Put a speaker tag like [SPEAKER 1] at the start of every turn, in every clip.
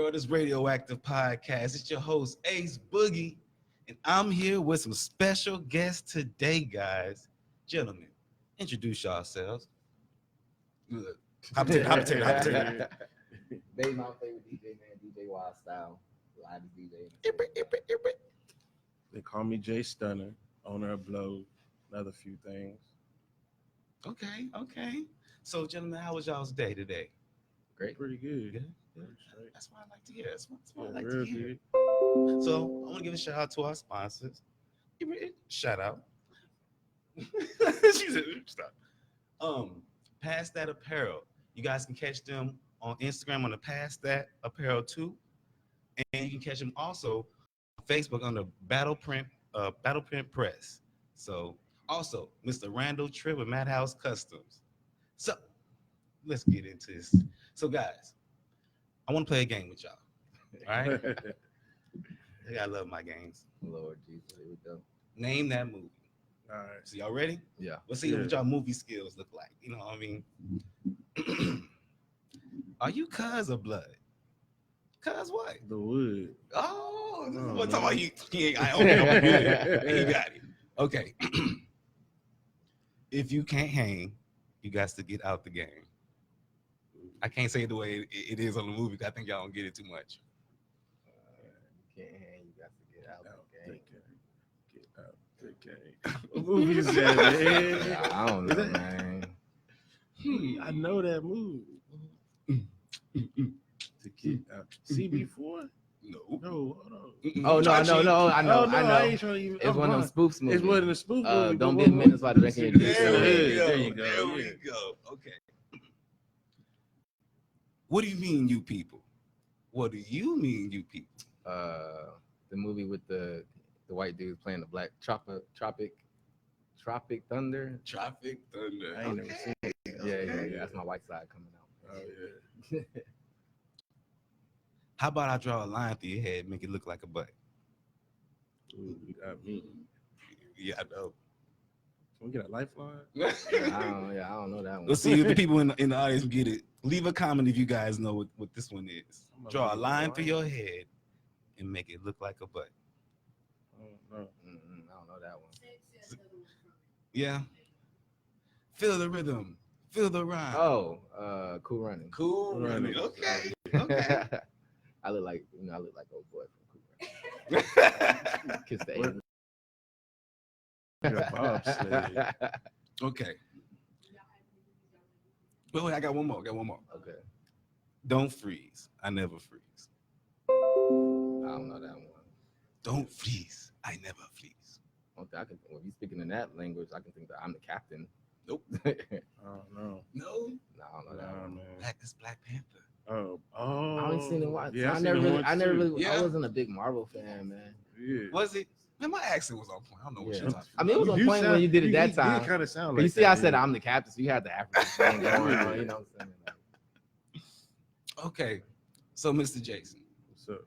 [SPEAKER 1] world is Radioactive Podcast. It's your host, Ace Boogie, and I'm here with some special guests today, guys. Gentlemen, introduce yourselves. Good. Hop to
[SPEAKER 2] Baby, my favorite DJ, man, DJ WildStyle, live DJ.
[SPEAKER 3] They call me Jay Stunner, owner of Blow, another few things.
[SPEAKER 1] Okay. So, gentlemen, how was y'all's day today?
[SPEAKER 2] Great.
[SPEAKER 3] Pretty good.
[SPEAKER 1] Good.
[SPEAKER 3] Straight.
[SPEAKER 1] That's what I like to hear. That's what I
[SPEAKER 3] Yeah,
[SPEAKER 1] like
[SPEAKER 3] real
[SPEAKER 1] to hear.
[SPEAKER 3] good.
[SPEAKER 1] So, I want to give a shout out to our sponsors. Shout out. She said, stop. Past That Apparel. You guys can catch them on Instagram on the Past That Apparel too, and you can catch them also on Facebook on the Battle Print Press. So, also Mr. Randall Tripp with Madhouse Customs. So, let's get into this. So, guys, I want to play a game with y'all. All right? I love my games.
[SPEAKER 2] Lord Jesus, here we go.
[SPEAKER 1] Name that movie.
[SPEAKER 3] All right.
[SPEAKER 1] So y'all ready?
[SPEAKER 2] Yeah.
[SPEAKER 1] Let's see what y'all movie skills look like. You know what I mean? Are you cuz or blood? Cuz what?
[SPEAKER 3] The wood.
[SPEAKER 1] Oh,
[SPEAKER 3] Oh,
[SPEAKER 1] what talking about you? He ain't, he got it. Okay. If you can't hang, you got to get out the game. I can't say it the way it is on the movie because I think y'all don't get it too much.
[SPEAKER 2] You can't hang, you got to get out the game.
[SPEAKER 3] Get out the game. What movie is that, man?
[SPEAKER 2] Yeah, I don't know, man.
[SPEAKER 3] I know that movie. To get out. CB4?
[SPEAKER 1] No.
[SPEAKER 3] No, hold on.
[SPEAKER 2] Oh, no, I know.
[SPEAKER 3] Oh, no,
[SPEAKER 2] I
[SPEAKER 3] ain't trying to even.
[SPEAKER 2] It's one of them spoofs movies.
[SPEAKER 3] It's one of the spoof movies.
[SPEAKER 2] Don't be a menace while drinking your juice.
[SPEAKER 3] There you go.
[SPEAKER 1] There we go. Okay. What do you mean, you people? What do you mean, you people?
[SPEAKER 2] The movie with the white dudes playing the black Tropic Thunder.
[SPEAKER 1] Tropic Thunder.
[SPEAKER 3] I ain't never seen it.
[SPEAKER 2] Yeah. That's my white side coming out.
[SPEAKER 3] Oh, yeah.
[SPEAKER 1] How about I draw a line through your head and make it look like a butt?
[SPEAKER 3] Ooh, you got me.
[SPEAKER 1] Yeah, I know.
[SPEAKER 3] Can we get a lifeline?
[SPEAKER 2] I don't know that one.
[SPEAKER 1] Let's see if the people in the audience get it. Leave a comment if you guys know what this one is. Draw a line through your head and make it look like a butt.
[SPEAKER 3] Oh, no.
[SPEAKER 2] I don't know that one.
[SPEAKER 1] Yeah. Feel the rhythm. Feel the rhyme.
[SPEAKER 2] Oh, Cool Running.
[SPEAKER 1] Cool running. Okay.
[SPEAKER 2] I look like old boy from Cool Running. Kiss the
[SPEAKER 3] What? Yeah, bobsleigh.
[SPEAKER 1] Okay. Wait, I got one more.
[SPEAKER 2] Okay.
[SPEAKER 1] Don't freeze. I never freeze.
[SPEAKER 2] I don't know that one.
[SPEAKER 1] Don't freeze. I never freeze.
[SPEAKER 2] When you speaking in that language, I can think that I'm the captain.
[SPEAKER 1] Nope.
[SPEAKER 3] Oh, no.
[SPEAKER 1] No.
[SPEAKER 2] No, I don't know that one.
[SPEAKER 3] Man.
[SPEAKER 1] Black Panther.
[SPEAKER 3] Oh.
[SPEAKER 2] I haven't seen it once.
[SPEAKER 3] Yeah,
[SPEAKER 2] I never really.
[SPEAKER 1] Yeah.
[SPEAKER 2] I wasn't a big Marvel fan, man.
[SPEAKER 3] Yeah.
[SPEAKER 1] Was it? Man, my accent was on point. I don't know what
[SPEAKER 2] Yeah.
[SPEAKER 1] you're talking
[SPEAKER 2] I mean, it was
[SPEAKER 3] You
[SPEAKER 2] on
[SPEAKER 3] do
[SPEAKER 2] point when you did it that time.
[SPEAKER 3] You kind of sound
[SPEAKER 2] But
[SPEAKER 3] like
[SPEAKER 2] you see,
[SPEAKER 3] that,
[SPEAKER 2] I said
[SPEAKER 3] yeah.
[SPEAKER 2] I'm the captain, so you had the African thing going on. You know what I'm saying?
[SPEAKER 1] Okay. So, Mr. Jason,
[SPEAKER 3] What's up?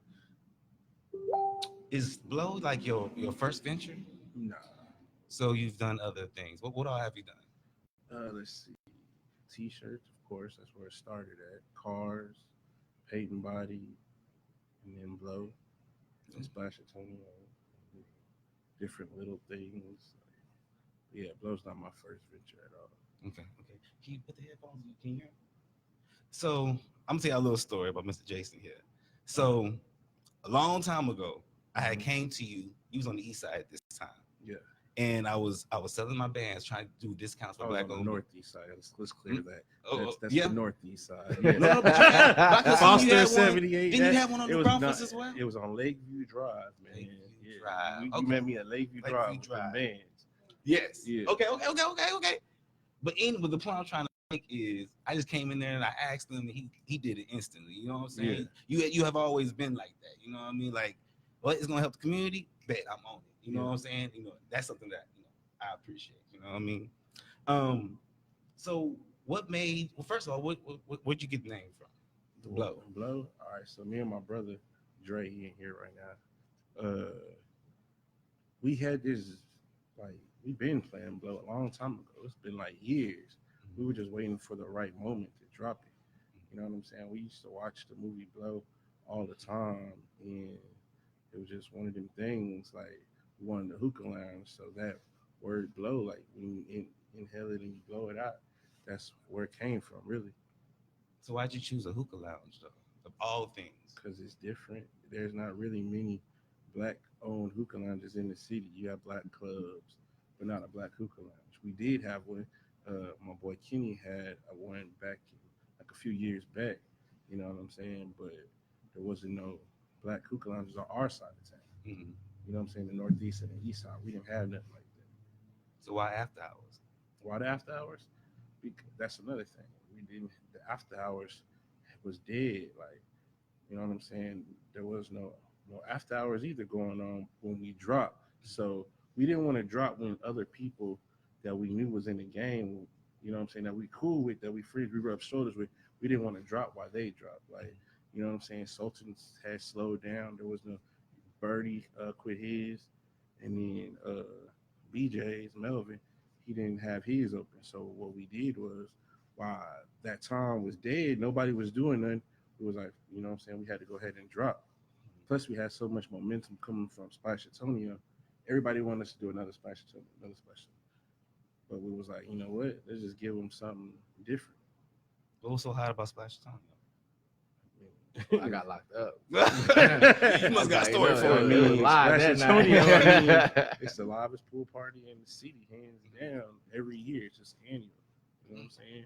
[SPEAKER 1] is Blow like your first venture?
[SPEAKER 3] Nah.
[SPEAKER 1] So you've done other things. What all have you done?
[SPEAKER 3] Let's see. T-shirts, of course. That's where it started at. Cars, paint and body, and then Blow. And Splash Antonio. Different little things. Yeah, Blow's not my first venture at all.
[SPEAKER 1] Okay. Can you put the headphones in? Can you hear me? So I'm gonna tell you a little story about Mr. Jason here. So a long time ago, I had came to you. You was on the east side at this time.
[SPEAKER 3] Yeah.
[SPEAKER 1] And I was selling my bands, trying to do discounts for
[SPEAKER 3] I was
[SPEAKER 1] black
[SPEAKER 3] on the
[SPEAKER 1] owned.
[SPEAKER 3] northeast side. Let's clear that. That's
[SPEAKER 1] yeah.
[SPEAKER 3] the northeast side.
[SPEAKER 1] No, but but I could see you
[SPEAKER 3] Foster
[SPEAKER 1] had one.
[SPEAKER 3] 78.
[SPEAKER 1] Didn't you have one on
[SPEAKER 3] it
[SPEAKER 1] the
[SPEAKER 3] was
[SPEAKER 1] Broncos
[SPEAKER 3] not-
[SPEAKER 1] as well?
[SPEAKER 3] It was on Lakeview Drive, man.
[SPEAKER 1] Lakeview
[SPEAKER 3] Yeah.
[SPEAKER 1] Drive.
[SPEAKER 3] You
[SPEAKER 1] Okay.
[SPEAKER 3] met me at Lakeview
[SPEAKER 1] Lakeview
[SPEAKER 3] Drive with
[SPEAKER 1] Drive.
[SPEAKER 3] the bands.
[SPEAKER 1] Yes.
[SPEAKER 3] Yeah.
[SPEAKER 1] Okay. But the point I'm trying to make is, I just came in there and I asked him, and he did it instantly. You know what I'm saying? You have always been like that. You know what I mean? Like, well, it's gonna help the community. Bet I'm on it. You know what I'm saying? That's something that I appreciate. You know what I mean? So what made? Well, first of all, where'd you get the name from? The Blow.
[SPEAKER 3] Blow. All right. So me and my brother Dre, he ain't here right now. We had this, like, we've been playing Blow a long time ago. It's been like years. We were just waiting for the right moment to drop it. You know what I'm saying? We used to watch the movie Blow all the time, and it was just one of them things. Like we wanted the hookah lounge, so that word blow, like when you inhale it and you blow it out, that's where it came from, really.
[SPEAKER 1] So why'd you choose a hookah lounge though? Of all things.
[SPEAKER 3] Because it's different. There's not really many black-owned hookah lounges in the city. You have black clubs, but not a black hookah lounge. We did have one. My boy Kenny had one back like a few years back. You know what I'm saying? But there wasn't no black hookah lounges on our side of town.
[SPEAKER 1] Mhm.
[SPEAKER 3] You know what I'm saying? The northeast and the east side, we didn't have nothing like that.
[SPEAKER 1] So why after hours?
[SPEAKER 3] Why the after hours? Because that's another thing. We didn't. The after hours was dead. Like, you know what I'm saying? There was no after hours either going on when we dropped. So we didn't want to drop when other people that we knew was in the game, you know what I'm saying, that we cool with, that we friends, we rub shoulders with. We didn't want to drop while they dropped. Like, you know what I'm saying? Sultans had slowed down. There was no Birdie quit his, and then BJ's Melvin, he didn't have his open. So what we did was, while that time was dead, nobody was doing nothing. It was like, you know what I'm saying, we had to go ahead and drop. Plus, we had so much momentum coming from Splash Antonio. Everybody wanted us to do another Splash Antonio, another Splash Antonio. But we was like, you know what? Let's just give them something different.
[SPEAKER 1] What was so hot about Splash Antonio?
[SPEAKER 2] I got locked up.
[SPEAKER 1] You must got a story for
[SPEAKER 2] it.
[SPEAKER 1] it.
[SPEAKER 2] It was live
[SPEAKER 3] Splash
[SPEAKER 2] that
[SPEAKER 3] Antonio,
[SPEAKER 2] night.
[SPEAKER 3] it's the livest pool party in the city, hands down. Every year, it's just annual. You know what I'm saying?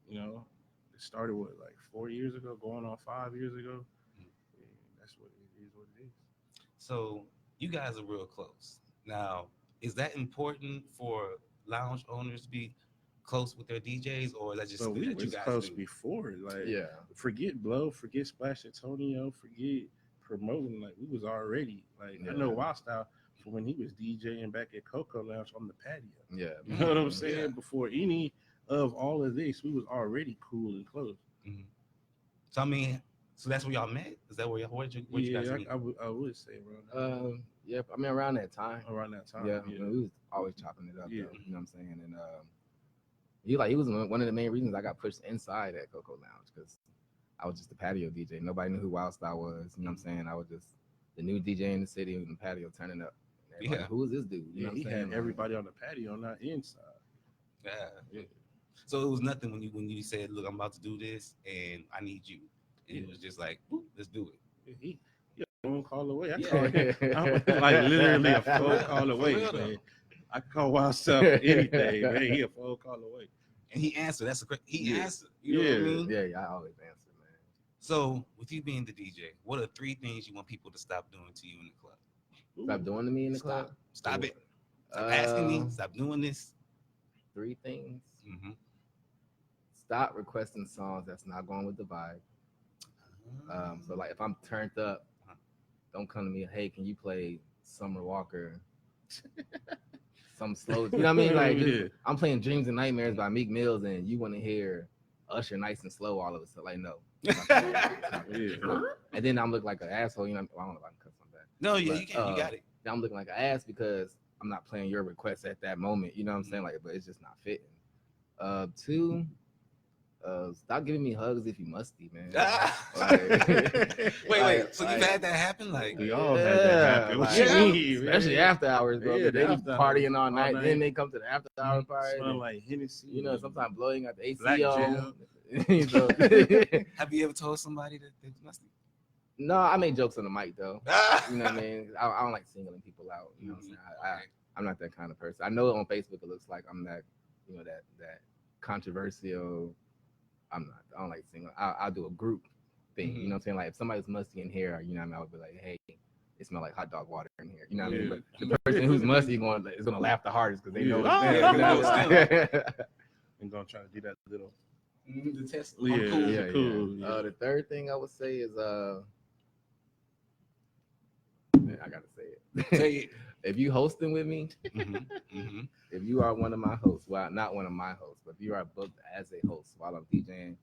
[SPEAKER 3] You know, it started like 4 years ago, going on 5 years ago. And that's what it is. What it is.
[SPEAKER 1] So you guys are real close. Now, is that important for lounge owners to be close with their DJs, or is that just
[SPEAKER 3] So
[SPEAKER 1] something
[SPEAKER 3] we
[SPEAKER 1] that you
[SPEAKER 3] was
[SPEAKER 1] guys
[SPEAKER 3] close
[SPEAKER 1] do?
[SPEAKER 3] before. Like,
[SPEAKER 2] Yeah.
[SPEAKER 3] forget Blow, forget Splash Antonio, forget promoting. Like, we was already like, I know WildStyle from when he was DJing back at Coco Lounge on the patio.
[SPEAKER 2] Yeah.
[SPEAKER 3] You know what I'm saying?
[SPEAKER 1] Yeah.
[SPEAKER 3] Before any of all of this, we was already cool and close.
[SPEAKER 1] Mhm. So I mean, so that's where y'all met? Is that where you guys meet?
[SPEAKER 3] I would say around
[SPEAKER 2] Yeah. I mean, around that time.
[SPEAKER 3] that time.
[SPEAKER 2] Yeah. I mean, we was always chopping it up.
[SPEAKER 3] Yeah.
[SPEAKER 2] Though, you know what I'm saying? And he was one of the main reasons I got pushed inside at Coco Lounge because I was just a patio DJ. Nobody knew who WildStyle was. You know what I'm saying? I was just the new DJ in the city in the patio turning up.
[SPEAKER 1] Yeah.
[SPEAKER 2] Who is this dude? You know what I'm
[SPEAKER 3] he
[SPEAKER 2] saying?
[SPEAKER 3] had everybody on the patio, not inside.
[SPEAKER 1] Yeah. So it was nothing when you said, "Look, I'm about to do this, and I need you." And it was just like, "Whoop, let's do it."
[SPEAKER 3] He a phone call away. I
[SPEAKER 1] Yeah.
[SPEAKER 3] call him. I'm like literally a phone
[SPEAKER 1] real,
[SPEAKER 3] call
[SPEAKER 1] for
[SPEAKER 3] away,
[SPEAKER 1] real,
[SPEAKER 3] man.
[SPEAKER 1] though.
[SPEAKER 3] I call WildStyle for anything, man. He a phone call away.
[SPEAKER 1] And he answered. That's he
[SPEAKER 3] Yeah.
[SPEAKER 1] answered. You know what I
[SPEAKER 3] Yeah.
[SPEAKER 1] mean?
[SPEAKER 2] Yeah, I always answer, man.
[SPEAKER 1] So with you being the DJ, what are 3 things you want people to stop doing to you in the club?
[SPEAKER 2] Stop doing to me in the club?
[SPEAKER 1] Stop it. Stop asking me. Stop doing this.
[SPEAKER 2] 3 things.
[SPEAKER 1] Mm-hmm.
[SPEAKER 2] Stop requesting songs that's not going with the vibe. So like if I'm turned up, don't come to me, hey, can you play Summer Walker? Some slow, you know what I mean? Like I'm playing Dreams and Nightmares by Meek Mills and you want to hear Usher nice and slow all of a sudden. Like, no. And then I'm looking like an asshole, you know. I don't know if I can cuss on that.
[SPEAKER 1] No, yeah, you can. You got it.
[SPEAKER 2] Then I'm looking like an ass because I'm not playing your request at that moment. You know what I'm saying? Like, but it's just not fitting. 2, stop giving me hugs if you musty, man.
[SPEAKER 1] Wait. So you've had that happen? Like,
[SPEAKER 3] we all had that happen. What you mean,
[SPEAKER 2] especially after hours, bro.
[SPEAKER 3] Yeah,
[SPEAKER 2] They be
[SPEAKER 3] after
[SPEAKER 2] partying all night,
[SPEAKER 3] night.
[SPEAKER 2] then they come to the after hour party.
[SPEAKER 3] Smell like Hennessy.
[SPEAKER 2] You know, sometimes blowing out the AC
[SPEAKER 3] Black
[SPEAKER 2] on.
[SPEAKER 1] Have you ever told somebody that they musty?
[SPEAKER 2] No, I make jokes on the mic though. You know what I mean? I don't like singling people out. You know what I'm saying? I'm not that kind of person. I know on Facebook it looks like I'm that, you know, that controversial. I'm not. I don't like singling. I'll do a group thing. You know what I'm saying? Like if somebody's musty in here, you know what I mean? I would be like, hey, it smells like hot dog water in here. You know what I mean? But the person who's musty is gonna laugh the hardest because they know it's there. You know?
[SPEAKER 3] I'm gonna try to do that little.
[SPEAKER 1] The test.
[SPEAKER 3] Cool.
[SPEAKER 2] The third thing I would say is I gotta say it.
[SPEAKER 1] Say it.
[SPEAKER 2] If you hosting with me, if you are one of my hosts, well, not one of my hosts, but if you are booked as a host while I'm DJing,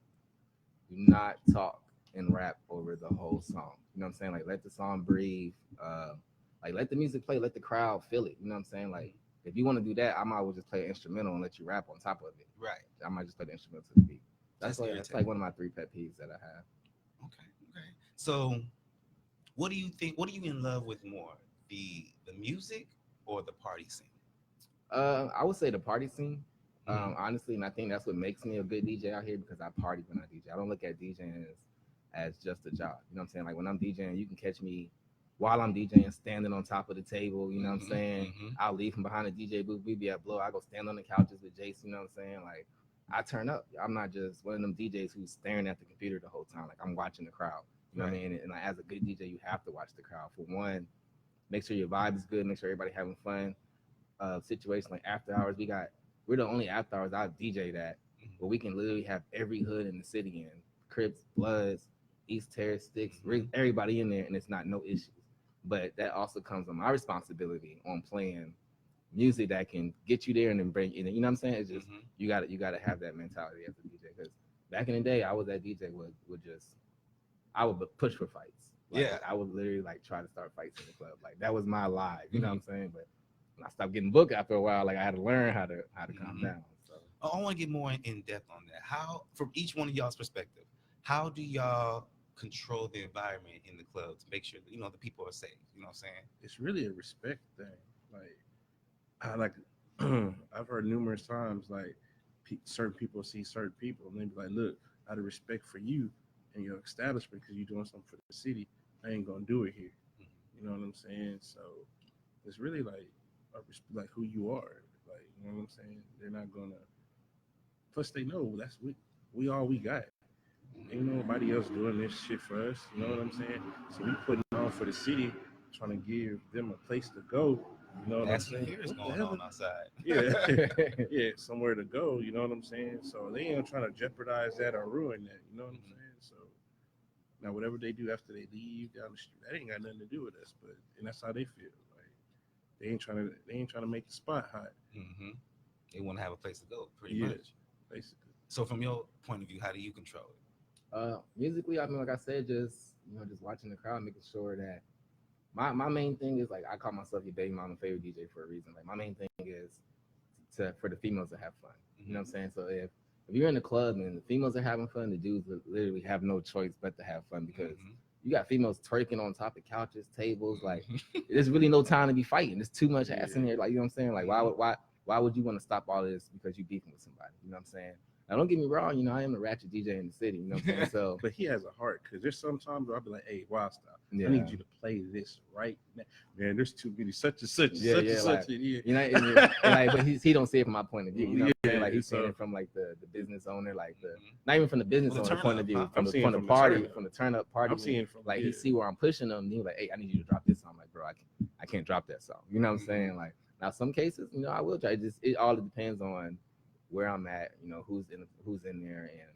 [SPEAKER 2] do not talk and rap over the whole song. You know what I'm saying? Like let the song breathe. Like let the music play, let the crowd feel it. You know what I'm saying? Like if you want to do that, I might as well just play an instrumental and let you rap on top of it.
[SPEAKER 1] Right.
[SPEAKER 2] I might just play the instrumental to the beat. That's like one of my 3 pet peeves that I have.
[SPEAKER 1] Okay. So, what do you think? What are you in love with more, the music or the party scene?
[SPEAKER 2] I would say the party scene,
[SPEAKER 1] Mhm.
[SPEAKER 2] honestly, and I think that's what makes me a good DJ out here because I party when I DJ. I don't look at DJing as just a job. You know what I'm saying? Like when I'm DJing, you can catch me while I'm DJing standing on top of the table. You know what I'm saying? I'll leave from behind the DJ booth. We be at Blow. I go stand on the couches with Jason. You know what I'm saying? Like I turn up. I'm not just one of them DJs who's staring at the computer the whole time. Like I'm watching the crowd. You know what I mean? And like, as a good DJ, you have to watch the crowd. For one, make sure your vibe is good. Make sure everybody having fun. Situation like after hours. We're the only after hours I've DJ'd at where we can literally have every hood in the city in Crips, Bloods, East Terrace, Sticks, everybody in there, and it's not no issues. But that also comes on my responsibility on playing music that can get you there and then bring you. You know what I'm saying? It's just you gotta have that mentality as a DJ. Because back in the day, I was that DJ would just I would push for fights. Like, I would literally like try to start fights in the club. Like that was my life. You know what I'm saying? But when I stopped getting booked after a while, like I had to learn how to calm down. So
[SPEAKER 1] I want to get more in depth on that. How, from each one of y'all's perspective, how do y'all control the environment in the club to make sure that the people are safe? You know what I'm saying?
[SPEAKER 3] It's really a respect thing. Like I like I've heard numerous times like certain people see certain people and they be like, look, out of respect for you and your establishment because you're doing something for the city, I ain't gonna do it here. You know what I'm saying? So it's really like like who you are. Like you know what I'm saying? They're not gonna. Plus, they know that's we all we got. Ain't nobody else doing this shit for us. You know what I'm saying? So we putting on for the city, trying to give them a place to go. You know what I'm
[SPEAKER 1] That's what
[SPEAKER 3] saying?
[SPEAKER 1] here is
[SPEAKER 3] What the
[SPEAKER 1] going
[SPEAKER 3] hell
[SPEAKER 1] on outside.
[SPEAKER 3] Yeah, yeah, somewhere to go. You know what I'm saying? So they ain't trying to jeopardize that or ruin that. You know what I'm saying? So now whatever they do after they leave down the street, that ain't got nothing to do with us. But and that's how they feel. Like they ain't trying to make the spot hot.
[SPEAKER 1] hmm They want to have a place to go, pretty
[SPEAKER 3] Yeah,
[SPEAKER 1] much.
[SPEAKER 3] basically.
[SPEAKER 1] So, from your point of view, how do you control it?
[SPEAKER 2] musically, I mean, like I said, just watching the crowd, making sure that my main thing is like I call myself your baby mama favorite DJ for a reason. Like my main thing is for the females to have fun. You know what I'm saying? So if you're in the club and the females are having fun, the dudes literally have no choice but to have fun because you got females twerking on top of couches, tables. Like there's really no time to be fighting. There's too much ass in here. Like you know what I'm saying? Like why would you want to stop all this because you beefing with somebody? You know what I'm saying? Now don't get me wrong. You know I am a ratchet DJ in the city. You know what I'm saying? So
[SPEAKER 3] but he has a heart because there's sometimes where I'll be like, hey, WildStyle,
[SPEAKER 2] yeah.
[SPEAKER 3] I need you to play this right now. Man, there's too many such and such,
[SPEAKER 2] Yeah,
[SPEAKER 3] such
[SPEAKER 2] yeah,
[SPEAKER 3] and
[SPEAKER 2] like,
[SPEAKER 3] such in here.
[SPEAKER 2] You know, and like, but he don't see it from my point of view. You know what I'm saying? Like he's seeing
[SPEAKER 3] so-
[SPEAKER 2] it from like the business owner, like not even from the business
[SPEAKER 1] From the
[SPEAKER 2] owner point
[SPEAKER 1] turn
[SPEAKER 2] of
[SPEAKER 1] up,
[SPEAKER 2] view,
[SPEAKER 1] huh?
[SPEAKER 2] from
[SPEAKER 3] I'm
[SPEAKER 2] the
[SPEAKER 3] seeing
[SPEAKER 2] from the
[SPEAKER 3] from the
[SPEAKER 2] party,
[SPEAKER 3] turn up.
[SPEAKER 2] from the turn up party.
[SPEAKER 3] I'm seeing from
[SPEAKER 2] like he see where I'm pushing him. And he like, hey, I need you to drop this song. I'm like, bro, I can't drop that song. You know what I'm saying? Like now, some cases, you know, I will try. It all depends on where I'm at. You know, who's in there, and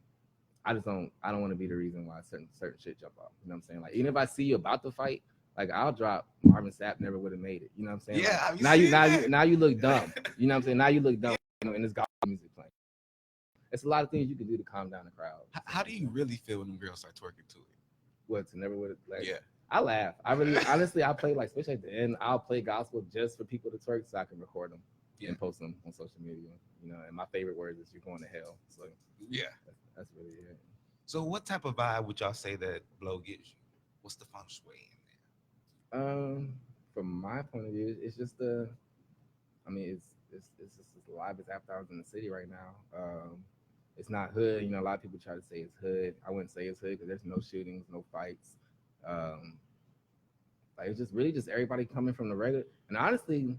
[SPEAKER 2] I don't want to be the reason why certain shit jump off. You know what I'm saying? Like even if I see you about to fight, like I'll drop Marvin Sapp never would have made it. You know what I'm saying?
[SPEAKER 1] Yeah,
[SPEAKER 2] like, now you look dumb. You know what I'm saying? Now you look dumb. You know, and this gospel music playing. It's a lot of things you can do to calm down the crowd.
[SPEAKER 1] How do you really feel when them girls start twerking to it?
[SPEAKER 2] What to never would have like?
[SPEAKER 1] Yeah.
[SPEAKER 2] I laugh. I really honestly I play like especially at the end. I'll play gospel just for people to twerk so I can record them and post them on social media. You know, and my favorite words is "You're going to hell." So
[SPEAKER 1] Yeah.
[SPEAKER 2] that's really it.
[SPEAKER 1] So, what type of vibe would y'all say that Blow gives you? What's the feng shui in there?
[SPEAKER 2] From my point of view, it's just I mean, it's just as live as after hours in the city right now. It's not hood. You know, a lot of people try to say it's hood. I wouldn't say it's hood because there's no shootings, no fights. Like it's just really just everybody coming from the regular. And honestly,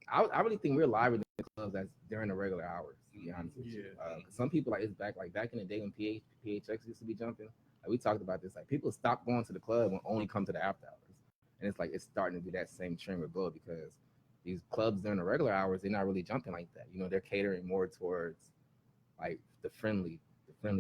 [SPEAKER 2] I really think we're liver than the clubs that's during the regular hours. To be honest with you, some people like it's back in the day when PHX used to be jumping. Like we talked about this. Like people stop going to the club and only come to the after hours. And it's like it's starting to be that same trend with Blow because these clubs during the regular hours they're not really jumping like that. You know, they're catering more towards like the friendly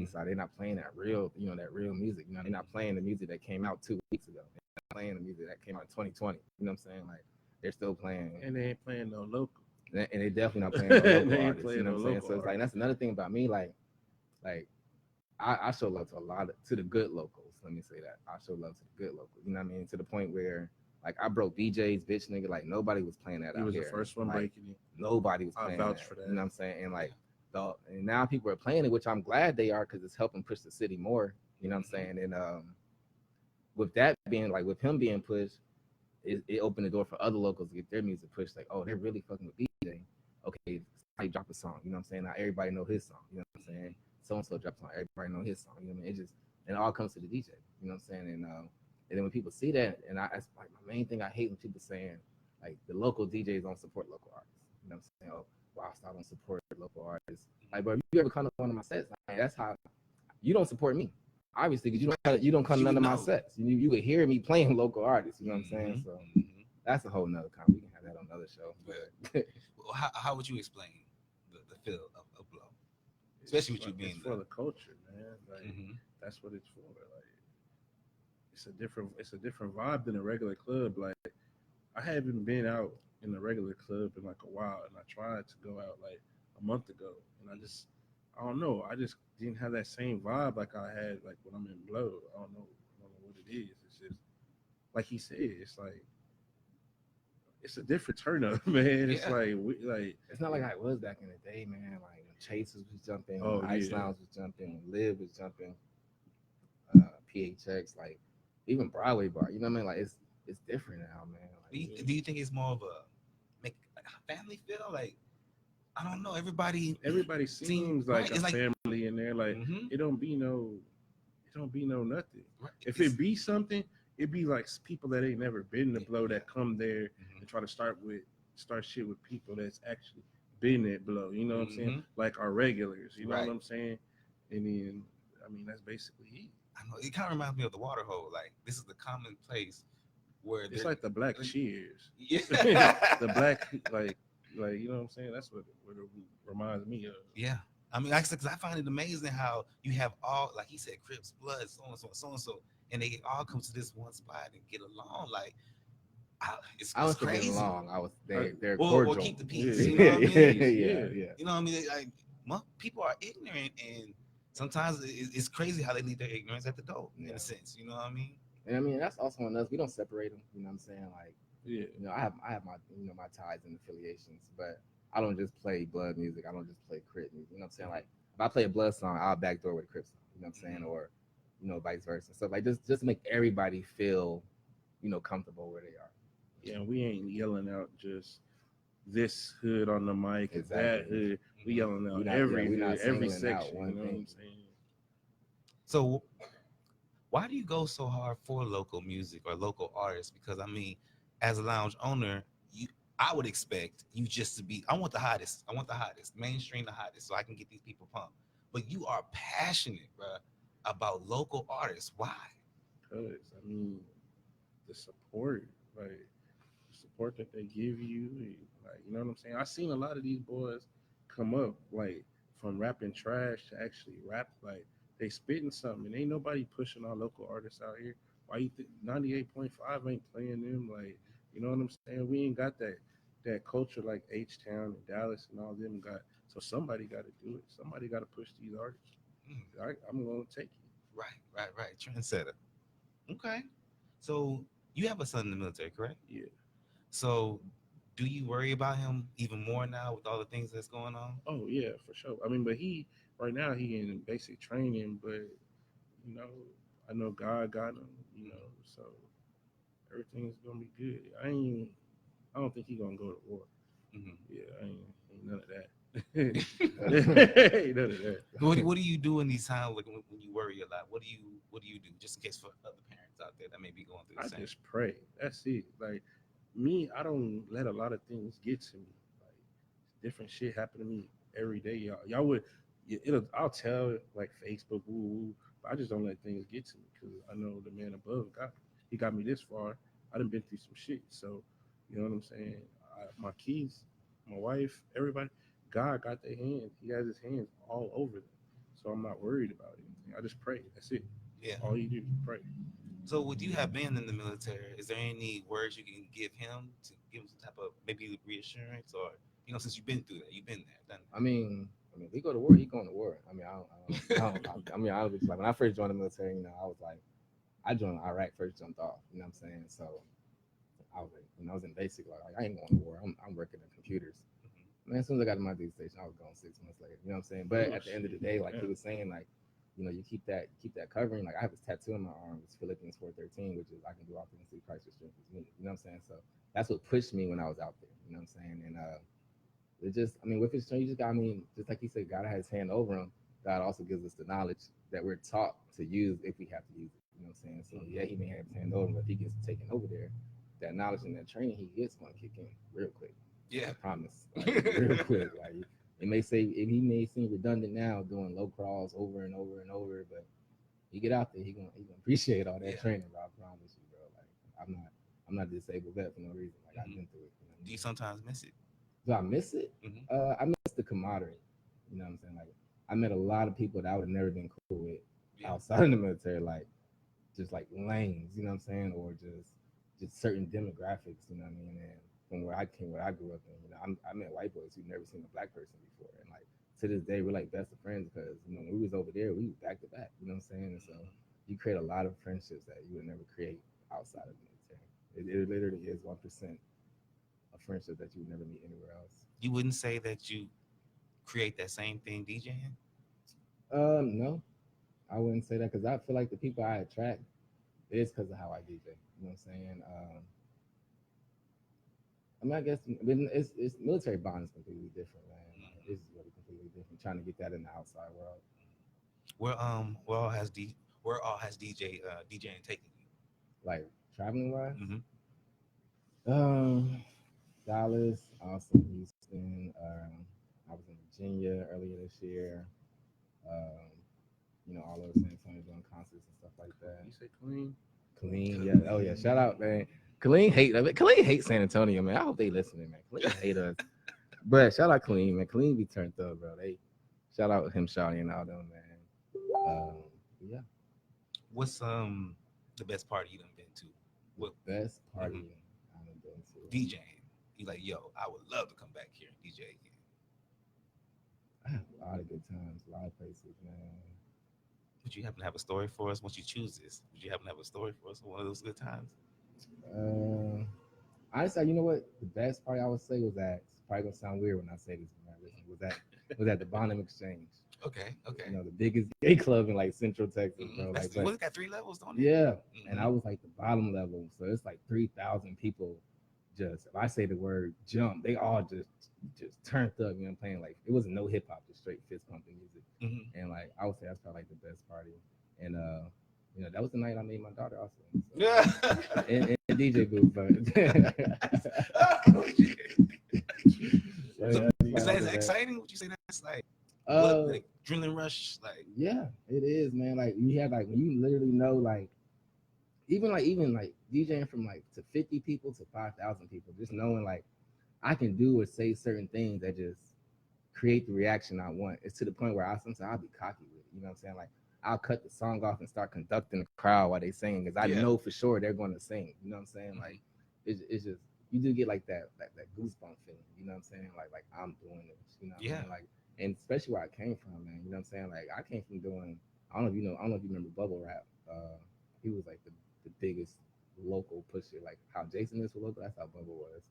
[SPEAKER 2] side. They're not playing that real music. You know, they're not playing the music that came out 2 weeks ago. They're not playing the music that came out 2020. You know what I'm saying? Like they're still playing.
[SPEAKER 3] And they ain't playing no local.
[SPEAKER 2] And they definitely not playing no local
[SPEAKER 3] They ain't
[SPEAKER 2] artists.
[SPEAKER 3] playing
[SPEAKER 2] You know
[SPEAKER 3] no
[SPEAKER 2] what I'm saying?
[SPEAKER 3] local
[SPEAKER 2] So it's like that's another thing about me. Like I show love to the good locals. Let me say that. I show love to the good locals. You know what I mean? To the point where like I broke BJ's bitch nigga. Like nobody was playing that out here.
[SPEAKER 3] He was the first one
[SPEAKER 2] like,
[SPEAKER 3] breaking it.
[SPEAKER 2] Nobody was playing
[SPEAKER 3] I vouch
[SPEAKER 2] that.
[SPEAKER 3] for that.
[SPEAKER 2] You know what I'm saying? And like and now people are playing it, which I'm glad they are because it's helping push the city more. You know what I'm saying? And with that being like with him being pushed, it opened the door for other locals to get their music pushed. Like, oh, they're really fucking with DJ. Okay, somebody drop a song. You know what I'm saying? Now everybody know his song. You know what I'm saying? So and so drops a song. Everybody know his song. You know what I mean? It all comes to the DJ. You know what I'm saying? And then when people see that, and that's like my main thing I hate when people saying like the local DJs don't support local artists. You know what I'm saying? Oh, WildStyle don't support local artists. Like, but if you ever come to one of my sets, like, that's how you don't support me. Obviously, because you don't come to none of my sets. You would hear me playing local artists. You know what I'm saying? So that's a whole nother conversation. We can have that on another show. But
[SPEAKER 1] well, how would you explain the feel of Blow, especially with you being
[SPEAKER 3] for the culture, man? Like that's what it's for. Like it's a different vibe than a regular club. Like I haven't been out in a regular club in like a while, and I tried to go out like a month ago, and I don't know. I just didn't have that same vibe like I had like when I'm in Blow. I don't know what it is. It's just like he said. It's like it's a different turn up, man. It's like
[SPEAKER 2] it's not like how it was back in the day, man. Like when Chasers was jumping,
[SPEAKER 3] Oh,
[SPEAKER 2] when Ice
[SPEAKER 3] yeah.
[SPEAKER 2] Lounge was jumping, when Liv was jumping, PHX, like even Broadway Bar. You know what I mean? Like it's different now, man. Like,
[SPEAKER 1] do you think it's more of a make a family feel? Like I don't know. Everybody
[SPEAKER 3] seems like
[SPEAKER 1] right,
[SPEAKER 3] a
[SPEAKER 1] like,
[SPEAKER 3] family in there. Like it don't be no nothing.
[SPEAKER 1] Right.
[SPEAKER 3] If it be something, it be like people that ain't never been to Blow that come there and try to start shit with people that's actually been at Blow. You know what I'm saying? Like our regulars. You know what I'm saying? And then I mean that's basically it.
[SPEAKER 1] I know it kind of reminds me of the water hole. Like this is the common place where
[SPEAKER 3] it's like the black cheers.
[SPEAKER 1] Yeah.
[SPEAKER 3] The black like you know what I'm saying? That's what it reminds me of.
[SPEAKER 1] Yeah. I mean, because I find it amazing how you have all, like he said, Crips, Blood, so and so, and they all come to this one spot and get along. Like, it's
[SPEAKER 2] I was
[SPEAKER 1] crazy.
[SPEAKER 2] Getting along. I was they're
[SPEAKER 1] or
[SPEAKER 2] cordial.
[SPEAKER 1] Keep the peace.
[SPEAKER 3] Yeah.
[SPEAKER 1] You know what I mean?
[SPEAKER 2] Yeah.
[SPEAKER 1] You know what I mean? Like, people are ignorant, and sometimes it's crazy how they leave their ignorance at the door. In a sense, you know what I mean?
[SPEAKER 2] And I mean that's also on us. We don't separate them. You know what I'm saying? Like,
[SPEAKER 3] yeah.
[SPEAKER 2] You know, I have my my ties and affiliations, but I don't just play Blood music. I don't just play Crip music. You know what I'm saying? Like if I play a Blood song, I'll backdoor with a Crip song. You know what I'm saying? Or vice versa. So like just make everybody feel comfortable where they are.
[SPEAKER 3] Yeah, we ain't yelling out just this hood on the mic, that hood. We yelling out every hood, every section. You know what I'm saying?
[SPEAKER 1] So why do you go so hard for local music or local artists? Because I mean, as a lounge owner, I would expect you just to be. I want the hottest, mainstream, the hottest, so I can get these people pumped. But you are passionate, bro, about local artists. Why?
[SPEAKER 3] Because I mean, the support, like the support that they give you, like you know what I'm saying. I seen a lot of these boys come up like from rapping trash to actually rap like they spitting something, and ain't nobody pushing our local artists out here. Why you think 98.5 ain't playing them? Like, you know what I'm saying? We ain't got that culture like H Town and Dallas and all them got. So somebody got to do it. Somebody got to push these artists. I'm gonna take it.
[SPEAKER 1] Right. Trendsetter. Okay. So you have a son in the military, correct?
[SPEAKER 3] Yeah.
[SPEAKER 1] So do you worry about him even more now with all the things that's going on?
[SPEAKER 3] Oh yeah, for sure. I mean, but right now he in basic training, but you know, I know God got him, you know, so everything's gonna be good. I don't think he gonna go to war. Yeah, ain't none of that. Ain't none of that.
[SPEAKER 1] What do you do in these times like when you worry a lot? What do you do just in case for other parents out there that may be going through the same?
[SPEAKER 3] I just pray. That's it. Like me, I don't let a lot of things get to me. Like different shit happen to me every day. Y'all would. I'll tell like Facebook, woo, but I just don't let things get to me because I know the man above he got me this far. I done been through some shit, so you know what I'm saying. My kids, my wife, everybody, God got their hands. He has his hands all over them, so I'm not worried about anything. I just pray. That's it.
[SPEAKER 1] Yeah.
[SPEAKER 3] All you do is pray.
[SPEAKER 1] So with you have been in the military, is there any words you can give him to give him some type of maybe reassurance or since you've been through that, you've been there, done that?
[SPEAKER 2] I mean, we go to war. He going to war. I mean, I was like when I first joined the military, I was like, I joined Iraq first, jumped off. You know what I'm saying? So I was like, when I was in basic, like I ain't going to war. I'm working on computers. Man, as soon as I got to my duty station, I was gone 6 months later. You know what I'm saying? But at the end of the day, like he was saying, like you keep that covering. Like I have this tattoo on my arm. It's Philippians 4:13, which is I can do all things through Christ who strengthens me. You know what I'm saying? So that's what pushed me when I was out there. You know what I'm saying? And it just, I mean, with his strength, you just got, I mean, just like he said, God has his hand over him. God also gives us the knowledge that we're taught to use if we have to use it. You know what I'm saying? So yeah, he may have his hand over him, but if he gets taken over there, that knowledge and that training he gets going to kick in real quick.
[SPEAKER 1] Yeah.
[SPEAKER 2] I promise. Like, real quick. Like it may say, he may seem redundant now doing low crawls over and over and over, but you get out there, he gonna appreciate all that training, bro. I promise you, bro. Like I'm not a disabled vet for no reason. Like I've been through it. You know?
[SPEAKER 1] Do you sometimes miss it?
[SPEAKER 2] Do I miss it? I miss the camaraderie. You know what I'm saying? Like I met a lot of people that I would have never been cool with outside of the military, like just like lanes, you know what I'm saying, or just certain demographics, you know what I mean. And from where I came, where I grew up in, you know, I met white boys who'd never seen a black person before, and like to this day we're like best of friends because when we was over there, we was back to back, you know what I'm saying. And so you create a lot of friendships that you would never create outside of the military. It literally is 1% a friendship that you would never meet anywhere else.
[SPEAKER 1] You wouldn't say that you create that same thing DJing?
[SPEAKER 2] No, I wouldn't say that because I feel like the people I attract is because of how I DJ. You know what I'm saying? I mean, I guess it's military bond is completely different, man. It's really completely different. Trying to get that in the outside world.
[SPEAKER 1] Where all has DJing taken you?
[SPEAKER 2] Like traveling wise,
[SPEAKER 1] Mm-hmm.
[SPEAKER 2] Dallas, Austin, Houston. I was in Virginia earlier this year. All over San Antonio doing concerts and stuff like that.
[SPEAKER 3] You say clean?
[SPEAKER 2] Clean, yeah. Oh yeah, shout out, man. Clean hate San Antonio, man. I hope they listening, man. Clean hate us. But shout out Clean, man. Clean be turned up, bro. They shout out him, Shawty, and all them, man. Yeah.
[SPEAKER 1] What's the best party you done been to?
[SPEAKER 2] What best party I done been to?
[SPEAKER 1] DJing. You like, yo, I would love to come back here and DJ again.
[SPEAKER 2] I have a lot of good times, a lot of places, man.
[SPEAKER 1] Would you happen to have a story for us once you choose this? Would you happen to have a story for us for one of those good times?
[SPEAKER 2] Honestly, you know what? The best party I would say was that, it's probably gonna sound weird when I say this, was at the B.A.M Exchange.
[SPEAKER 1] Okay.
[SPEAKER 2] You know, the biggest gay club in like Central Texas, bro.
[SPEAKER 1] Like,
[SPEAKER 2] Like,
[SPEAKER 1] it got 3 levels, don't it?
[SPEAKER 2] Yeah, and I was like the bottom level, so it's like 3,000 people. Just if I say the word jump, they all just turned up. You know, playing like it wasn't no hip hop, just straight fist pumping music. And like I would say that's probably like the best party. And that was the night I made my daughter also. So, in DJ booth, but
[SPEAKER 1] is that exciting? Would you say that's like adrenaline rush? Like,
[SPEAKER 2] yeah, it is, man. Like you have like when you literally know like even DJing from like to 50 people to 5,000 people, just knowing like I can do or say certain things that just create the reaction I want. It's to the point where sometimes I'll be cocky with it. You know what I'm saying? Like I'll cut the song off and start conducting the crowd while they sing because I know for sure they're going to sing. You know what I'm saying? Like it's just you do get like that goosebump feeling. You know what I'm saying? Like I'm doing this. You know what I mean? Like, and especially where I came from, man. You know what I'm saying? Like I came from doing. I don't know if you remember Bubble Rap. He was like the biggest local pusher. Like how Jason is for local, that's how Bubble was.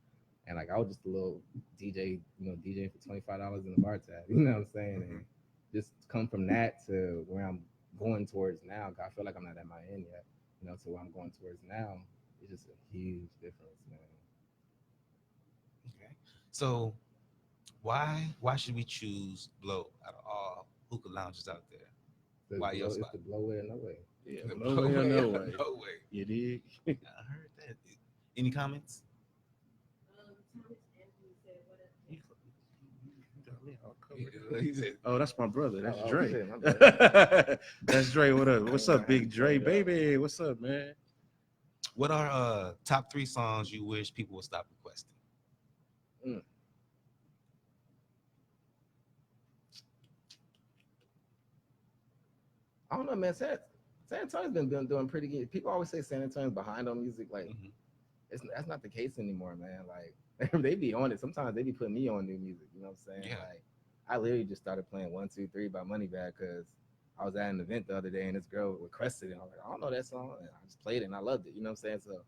[SPEAKER 2] And like I was just a little DJ, DJing for $25 in the bar tab. You know what I'm saying? And just come from that to where I'm going towards now. I feel like I'm not at my end yet. To where I'm going towards now, it's just a huge difference, man.
[SPEAKER 1] Okay. So why should we choose Blow out of all hookah lounges out there? Why your spot?
[SPEAKER 2] It's the blow way or no way.
[SPEAKER 3] Yeah, blow way or no way.
[SPEAKER 1] No way.
[SPEAKER 3] You dig?
[SPEAKER 1] I heard that. Any comments?
[SPEAKER 3] Oh, that's my brother. That's Dre.
[SPEAKER 2] Shit,
[SPEAKER 3] That's Dre. What up? What's up, Big Dre, baby? What's up, man?
[SPEAKER 1] What are top 3 songs you wish people would stop requesting?
[SPEAKER 2] I don't know, man. San Antonio's been doing pretty good. People always say San Antonio's behind on music. Like, that's not the case anymore, man. Like, they be on it. Sometimes they be putting me on new music. You know what I'm saying?
[SPEAKER 1] Yeah.
[SPEAKER 2] Like, I literally just started playing 1, 2, 3 by Moneybag because I was at an event the other day and this girl requested it. And I was like, I don't know that song. And I just played it and I loved it. You know what I'm saying? So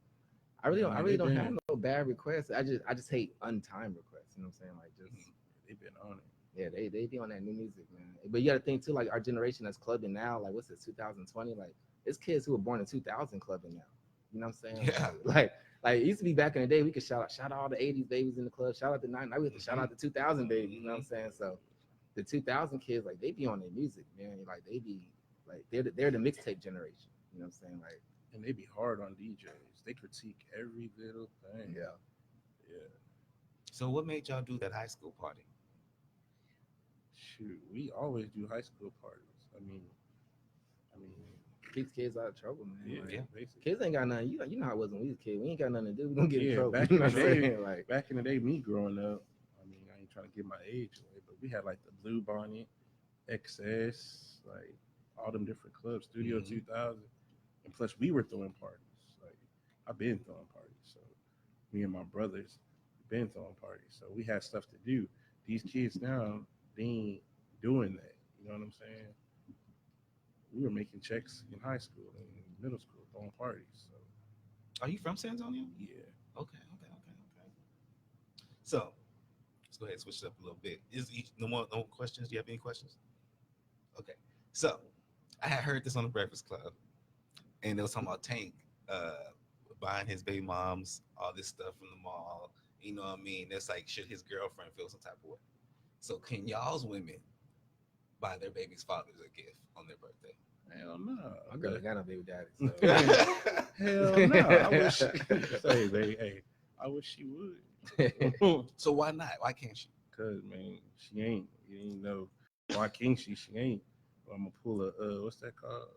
[SPEAKER 2] I really don't have no bad requests. I just hate untimed requests. You know what I'm saying? Like, just
[SPEAKER 3] they've been on it.
[SPEAKER 2] Yeah, they be on that new music, man. But you got to think too, like our generation that's clubbing now, like what's it, 2020? Like it's kids who were born in 2000 clubbing now. You know what I'm saying?
[SPEAKER 1] Yeah.
[SPEAKER 2] Like it used to be back in the day, we could shout out all the 80s babies in the club, shout out the 90s. Now we have to shout out the 2000 babies. You know what I'm saying? So the 2000 kids, like they be on their music, man. Like they be like they're the mixtape generation. You know what I'm saying? Like,
[SPEAKER 3] and they be hard on DJs. They critique every little thing.
[SPEAKER 2] yeah.
[SPEAKER 1] So what made y'all do that high school party?
[SPEAKER 3] Shoot, we always do high school parties. I mean,
[SPEAKER 2] Keeps kids out of trouble, man.
[SPEAKER 3] yeah,
[SPEAKER 2] Like,
[SPEAKER 3] basically.
[SPEAKER 2] kids ain't got nothing. You know how it was when we was kids. We ain't got nothing to do. We gonna get in
[SPEAKER 3] Yeah,
[SPEAKER 2] trouble.
[SPEAKER 3] back
[SPEAKER 2] You
[SPEAKER 3] in
[SPEAKER 2] know
[SPEAKER 3] the
[SPEAKER 2] what I'm
[SPEAKER 3] day,
[SPEAKER 2] saying? Like,
[SPEAKER 3] back in the day, me growing up, I mean, I ain't trying to give my age away, but we had like the Blue Bonnet, XS, like all them different clubs, Studio 2000, and plus we were throwing parties. Like I've been throwing parties, so me and my brothers been throwing parties, so we had stuff to do. These kids now, they ain't doing that. You know what I'm saying? We were making checks in high school and middle school, throwing parties. So
[SPEAKER 1] Are you from San Antonio?
[SPEAKER 3] yeah.
[SPEAKER 1] Okay. So let's go ahead and switch it up a little bit. No more questions? Do you have any questions? Okay. So I had heard this on the Breakfast Club, and they was talking about Tank buying his baby moms all this stuff from the mall. You know what I mean? That's like, should his girlfriend feel some type of way? So can y'all's women buy their baby's fathers a gift on their birthday?
[SPEAKER 3] Hell no.
[SPEAKER 2] my girl ain't got no baby daddy. So.
[SPEAKER 3] Hell no. I wish. Say, baby, hey, I wish she would.
[SPEAKER 1] So why not? Why can't she?
[SPEAKER 3] Cause man, she ain't. You ain't know. Why can't she? She ain't. Well, I'm gonna pull a what's that called?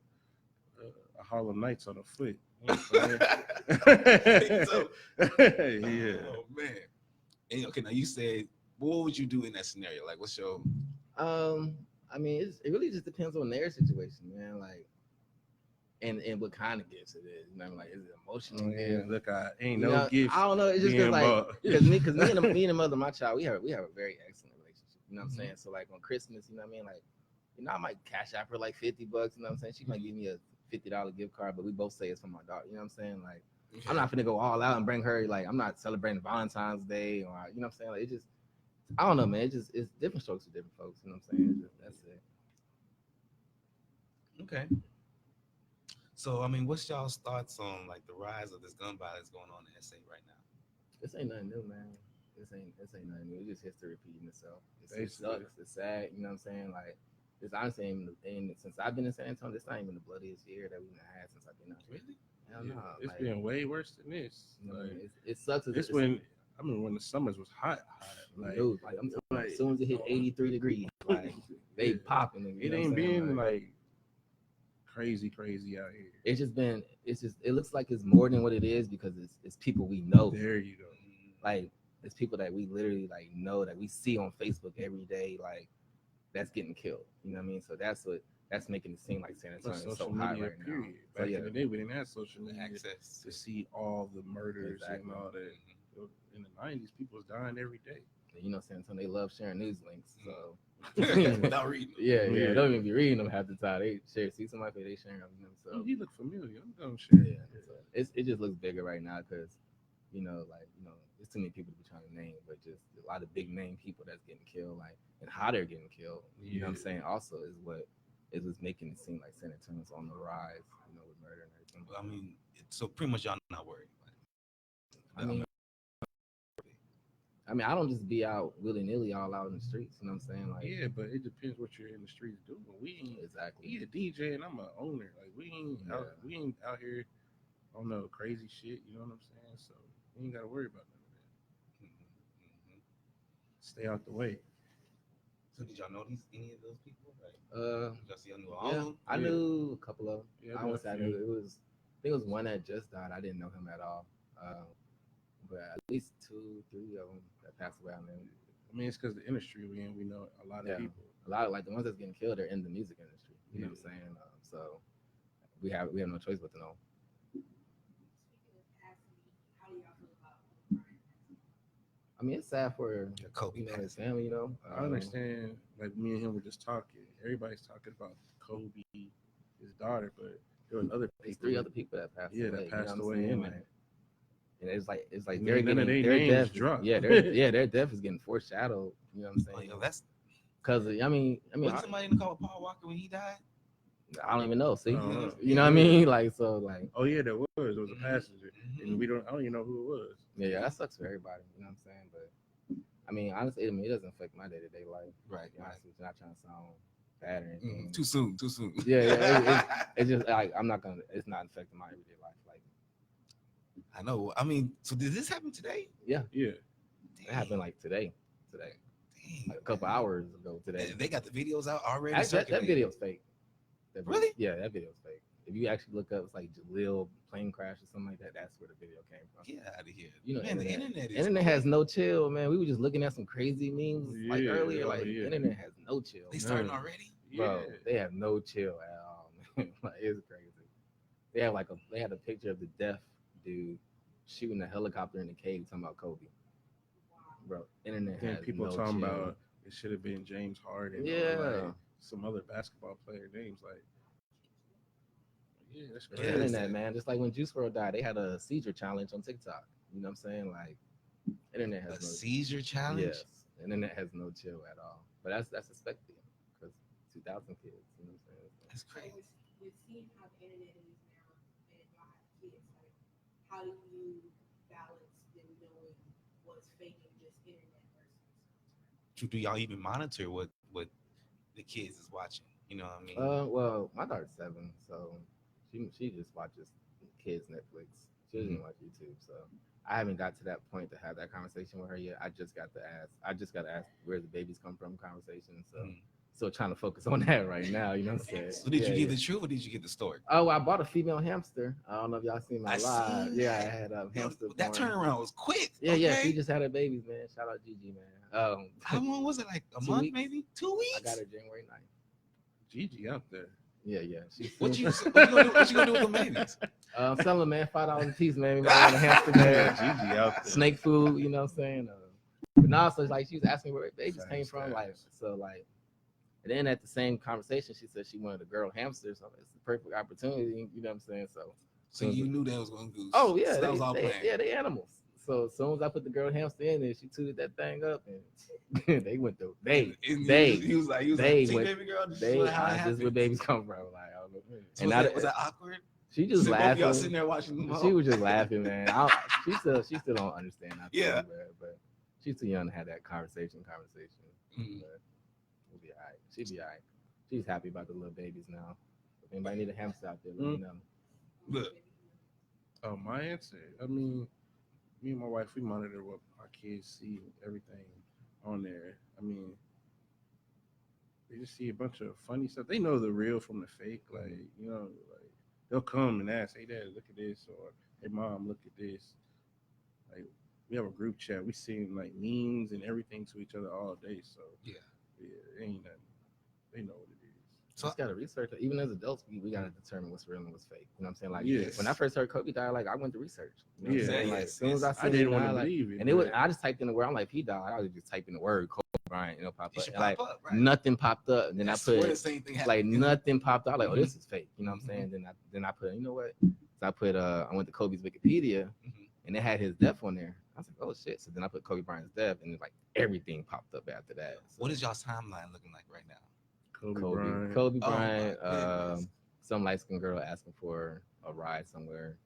[SPEAKER 3] A Harlem Nights on the foot. You know
[SPEAKER 1] So,
[SPEAKER 3] yeah.
[SPEAKER 1] Oh man. And, okay, now you said, what would you do in that scenario? Like, what's your?
[SPEAKER 2] I mean, it really just depends on their situation, man. Like, and what kind of gifts it is. You know, like, is it emotional?
[SPEAKER 3] Man, look, I ain't
[SPEAKER 2] You
[SPEAKER 3] no
[SPEAKER 2] know,
[SPEAKER 3] gifts.
[SPEAKER 2] I don't know. It's just
[SPEAKER 3] being
[SPEAKER 2] like,
[SPEAKER 3] bought.
[SPEAKER 2] because me and the mother of my child, we have a very excellent relationship. You know what I'm saying? So like on Christmas, you know what I mean? Like, you know, I might cash out for like $50. You know what I'm saying? She might give me a $50 gift card, but we both say it's for my daughter. You know what I'm saying? Like, I'm not finna go all out and bring her. Like, I'm not celebrating Valentine's Day or you know what I'm saying? Like, it just, I don't know, man. It's different strokes for different folks. You know what I'm saying? That's it.
[SPEAKER 1] Okay. So I mean, what's y'all's thoughts on like the rise of this gun violence going on in SA right now?
[SPEAKER 2] This ain't nothing new, man. This ain't nothing new. It's just history repeating itself. It
[SPEAKER 3] Basically.
[SPEAKER 2] sucks. It's sad. You know what I'm saying? Like, it's honestly ain't since I've been in San Antonio, this not even the bloodiest year that we've had since I've been out here.
[SPEAKER 1] Really?
[SPEAKER 2] Hell
[SPEAKER 3] Yeah,
[SPEAKER 2] no.
[SPEAKER 3] it's
[SPEAKER 2] Like,
[SPEAKER 3] been way worse than this.
[SPEAKER 2] you know,
[SPEAKER 3] Like,
[SPEAKER 2] it sucks.
[SPEAKER 3] this when I remember when the summers was hot. Like,
[SPEAKER 2] dude, like I'm telling you,
[SPEAKER 3] like,
[SPEAKER 2] as soon as it hit 83 degrees, like they
[SPEAKER 3] yeah.
[SPEAKER 2] popping. You
[SPEAKER 3] It
[SPEAKER 2] know
[SPEAKER 3] ain't
[SPEAKER 2] what I'm saying?
[SPEAKER 3] been like crazy out here.
[SPEAKER 2] It's just been. It looks like it's more than what it is because it's people we know.
[SPEAKER 3] There you go.
[SPEAKER 2] Like, it's people that we literally like know that we see on Facebook every day. Like, that's getting killed. You know what I mean? So that's making it seem like San Antonio is so hot right now.
[SPEAKER 3] Back
[SPEAKER 2] So,
[SPEAKER 3] in the day, we didn't have social media
[SPEAKER 1] Access
[SPEAKER 3] to see all the murders
[SPEAKER 2] Exactly.
[SPEAKER 3] and all that. In the 90s, people was dying every day.
[SPEAKER 2] you know, San Antonio, they love sharing news links. So
[SPEAKER 1] without reading.
[SPEAKER 2] yeah,
[SPEAKER 3] Yeah.
[SPEAKER 2] don't even be reading them half the time. They see somebody, they sharing them. You know, so
[SPEAKER 3] He look familiar. I'm gonna share.
[SPEAKER 2] yeah, so it just looks bigger right now because there's too many people to be trying to name, but just a lot of big name people that's getting killed, like, and how they're getting killed. You know what I'm
[SPEAKER 3] Yeah.
[SPEAKER 2] saying? Also is what's making it seem like San Antonio's on the rise. You know, with murder and everything.
[SPEAKER 1] I mean, so pretty much y'all not worried.
[SPEAKER 2] I mean, I don't just be out willy nilly all out in the streets. You know what I'm saying? Like,
[SPEAKER 3] Yeah, but it depends what you're in the streets doing. We ain't.
[SPEAKER 2] exactly.
[SPEAKER 3] He a DJ and I'm an owner. Like we ain't out here on no crazy shit. You know what I'm saying? So we ain't gotta worry about none of that. Stay out the way.
[SPEAKER 1] So did y'all know any of those people? Like,
[SPEAKER 2] Uh,
[SPEAKER 1] did y'all see y'all knew all
[SPEAKER 2] yeah,
[SPEAKER 1] of them?
[SPEAKER 2] I knew a couple of them.
[SPEAKER 3] Yeah,
[SPEAKER 2] I
[SPEAKER 3] know
[SPEAKER 2] won't say
[SPEAKER 3] a
[SPEAKER 2] I
[SPEAKER 3] few.
[SPEAKER 2] knew. I think it was one that just died. I didn't know him at all. But at least 2, 3 of them that passed away. I knew.
[SPEAKER 3] I mean, it's because the industry we in. We know a lot of
[SPEAKER 2] Yeah.
[SPEAKER 3] people.
[SPEAKER 2] A lot of like the ones that's getting killed are in the music industry. You know what I'm saying? So we have no choice but to know. I mean, it's sad for
[SPEAKER 1] Kobe
[SPEAKER 2] his family. You know,
[SPEAKER 3] I understand. Like me and him were just talking. Everybody's talking about Kobe, his daughter, but there was other
[SPEAKER 2] There's
[SPEAKER 3] people.
[SPEAKER 2] 3 other people that passed away.
[SPEAKER 3] that passed
[SPEAKER 2] you know
[SPEAKER 3] away
[SPEAKER 2] what I'm
[SPEAKER 3] in
[SPEAKER 2] saying?
[SPEAKER 3] it.
[SPEAKER 2] And it's like
[SPEAKER 3] None of their names dropped.
[SPEAKER 2] Yeah, their death is getting foreshadowed. You know what I'm saying?
[SPEAKER 1] Oh, yo, that's
[SPEAKER 2] Cause I mean,
[SPEAKER 1] Wasn't somebody in the car with Paul Walker when he died?
[SPEAKER 2] I don't even know. See,
[SPEAKER 3] Uh-huh.
[SPEAKER 2] you know what I mean? Like, so, like,
[SPEAKER 3] Oh yeah, there was. It was a passenger, and I don't even know who it was.
[SPEAKER 2] yeah, that sucks for everybody. You know what I'm saying? But I mean, honestly, it doesn't affect my day-to-day life.
[SPEAKER 1] Right.
[SPEAKER 2] To be honest with you, not trying to sound bad or anything.
[SPEAKER 1] Too soon.
[SPEAKER 2] Yeah, it's just like it's not affecting my everyday life. Like,
[SPEAKER 1] I know. I mean, so did this happen today?
[SPEAKER 2] yeah,
[SPEAKER 3] Yeah.
[SPEAKER 2] it happened like today,
[SPEAKER 1] Dang,
[SPEAKER 2] like a couple hours ago today.
[SPEAKER 1] They got the videos out already.
[SPEAKER 2] Actually, that video's fake.
[SPEAKER 1] Really?
[SPEAKER 2] Yeah, that video's fake. If you actually look up, it's like Jalil plane crash or something like that. That's where the video came from.
[SPEAKER 1] Get out of here.
[SPEAKER 2] You know,
[SPEAKER 1] Man, the internet is
[SPEAKER 2] has no chill, man. We were just looking at some crazy memes like earlier. Like, the internet has no chill.
[SPEAKER 1] They starting already?
[SPEAKER 2] Bro, they have no chill at all, man. Like, it's crazy. They had a picture of the deaf dude shooting a helicopter in the cave talking about Kobe. Bro, internet
[SPEAKER 3] Then
[SPEAKER 2] has
[SPEAKER 3] people
[SPEAKER 2] no
[SPEAKER 3] talking
[SPEAKER 2] chill.
[SPEAKER 3] about it should have been James Harden.
[SPEAKER 2] Yeah.
[SPEAKER 3] Or like some other basketball player names. Like, yeah, that's
[SPEAKER 2] The
[SPEAKER 3] crazy.
[SPEAKER 2] internet, man. Just like when Juice WRLD died, they had a seizure challenge on TikTok. You know what I'm saying? Like, internet has
[SPEAKER 1] A seizure challenge?
[SPEAKER 2] Yes, internet has no chill at all. But that's expected because 2,000 kids. You know what I'm saying?
[SPEAKER 1] That's crazy.
[SPEAKER 4] We've seen how the internet is now, and y'all have kids. Like, how do you balance them knowing what's fake and just internet versus?
[SPEAKER 1] Do y'all even monitor what the kids is watching? You know what I mean?
[SPEAKER 2] Well, my daughter's 7, so she just watches kids Netflix. She doesn't watch YouTube, so I haven't got to that point to have that conversation with her yet. I just got to ask where the babies come from conversation. So still trying to focus on that right now. You know what I'm saying?
[SPEAKER 1] So did you get the truth or did you get the story?
[SPEAKER 2] Oh, I bought a female hamster. I don't know if y'all seen my live.
[SPEAKER 1] seen
[SPEAKER 2] Yeah, I
[SPEAKER 1] that.
[SPEAKER 2] had a hamster.
[SPEAKER 1] That
[SPEAKER 2] born.
[SPEAKER 1] turnaround was quick.
[SPEAKER 2] Yeah,
[SPEAKER 1] okay?
[SPEAKER 2] yeah. She just had her babies, man. Shout out Gigi, man.
[SPEAKER 1] How long was it? Like a
[SPEAKER 2] 2
[SPEAKER 1] month,
[SPEAKER 2] weeks.
[SPEAKER 1] maybe? 2 weeks?
[SPEAKER 2] I got her January 9th.
[SPEAKER 3] Gigi out there.
[SPEAKER 2] Yeah.
[SPEAKER 1] What you gonna do with the babies?
[SPEAKER 2] Sell them, man. $5 a piece, man. We might want a hamster, man.
[SPEAKER 3] Gigi out there.
[SPEAKER 2] Snake food, you know what I'm saying? But no, so like she was asking where babies came from, like so, like. And then at the same conversation, she said she wanted a girl hamster, so it's the perfect opportunity. You know what I'm saying?
[SPEAKER 1] So you knew that was going to goose.
[SPEAKER 2] Oh yeah,
[SPEAKER 1] so that was all planned.
[SPEAKER 2] Yeah, they animals. So as soon as I put the girl hamster in there, she tooted that thing up, and they went through. He was like, see, baby girl, this is where babies come from. Like, I don't know.
[SPEAKER 1] So
[SPEAKER 2] and
[SPEAKER 1] was that awkward?
[SPEAKER 2] She just laughing.
[SPEAKER 1] Y'all sitting there watching them.
[SPEAKER 2] She was just laughing, man. She still don't understand.
[SPEAKER 1] Yeah,
[SPEAKER 2] but she's too young to have that conversation.
[SPEAKER 1] Mm-hmm.
[SPEAKER 2] But we'll be all right. She'll be all right. She's happy about the little babies now. If anybody need a hamster out there, let me know.
[SPEAKER 1] Look.
[SPEAKER 3] Oh, my answer. I mean, me and my wife, we monitor what our kids see, everything on there. I mean, they just see a bunch of funny stuff. They know the real from the fake. Like, you know, like they'll come and ask, "Hey, Dad, look at this," or "Hey, Mom, look at this." Like, we have a group chat. We send like memes and everything to each other all day. So yeah, it ain't nothing. They know what it is.
[SPEAKER 2] So just gotta research it. Even as adults, we gotta determine what's real and what's fake. You know what I'm saying? Like when I first heard Kobe died, like I went to research. You know what I'm saying? Like as soon as I
[SPEAKER 3] didn't want to believe it.
[SPEAKER 2] And I just typed in the word. I'm like, if he died, I was just typing the word Kobe Bryant, pop up.
[SPEAKER 1] Pop up, right?
[SPEAKER 2] Nothing popped up. And then I put
[SPEAKER 1] the same thing
[SPEAKER 2] like nothing popped out. Like, oh, this is fake. You know what I'm saying? Then I put, you know what? So I put I went to Kobe's Wikipedia and it had his death on there. I was like, oh shit. So then I put Kobe Bryant's death and like everything popped up after that. So,
[SPEAKER 1] what is y'all's timeline looking like right now?
[SPEAKER 2] Kobe Bryant, some light-skinned girl asking for a ride somewhere.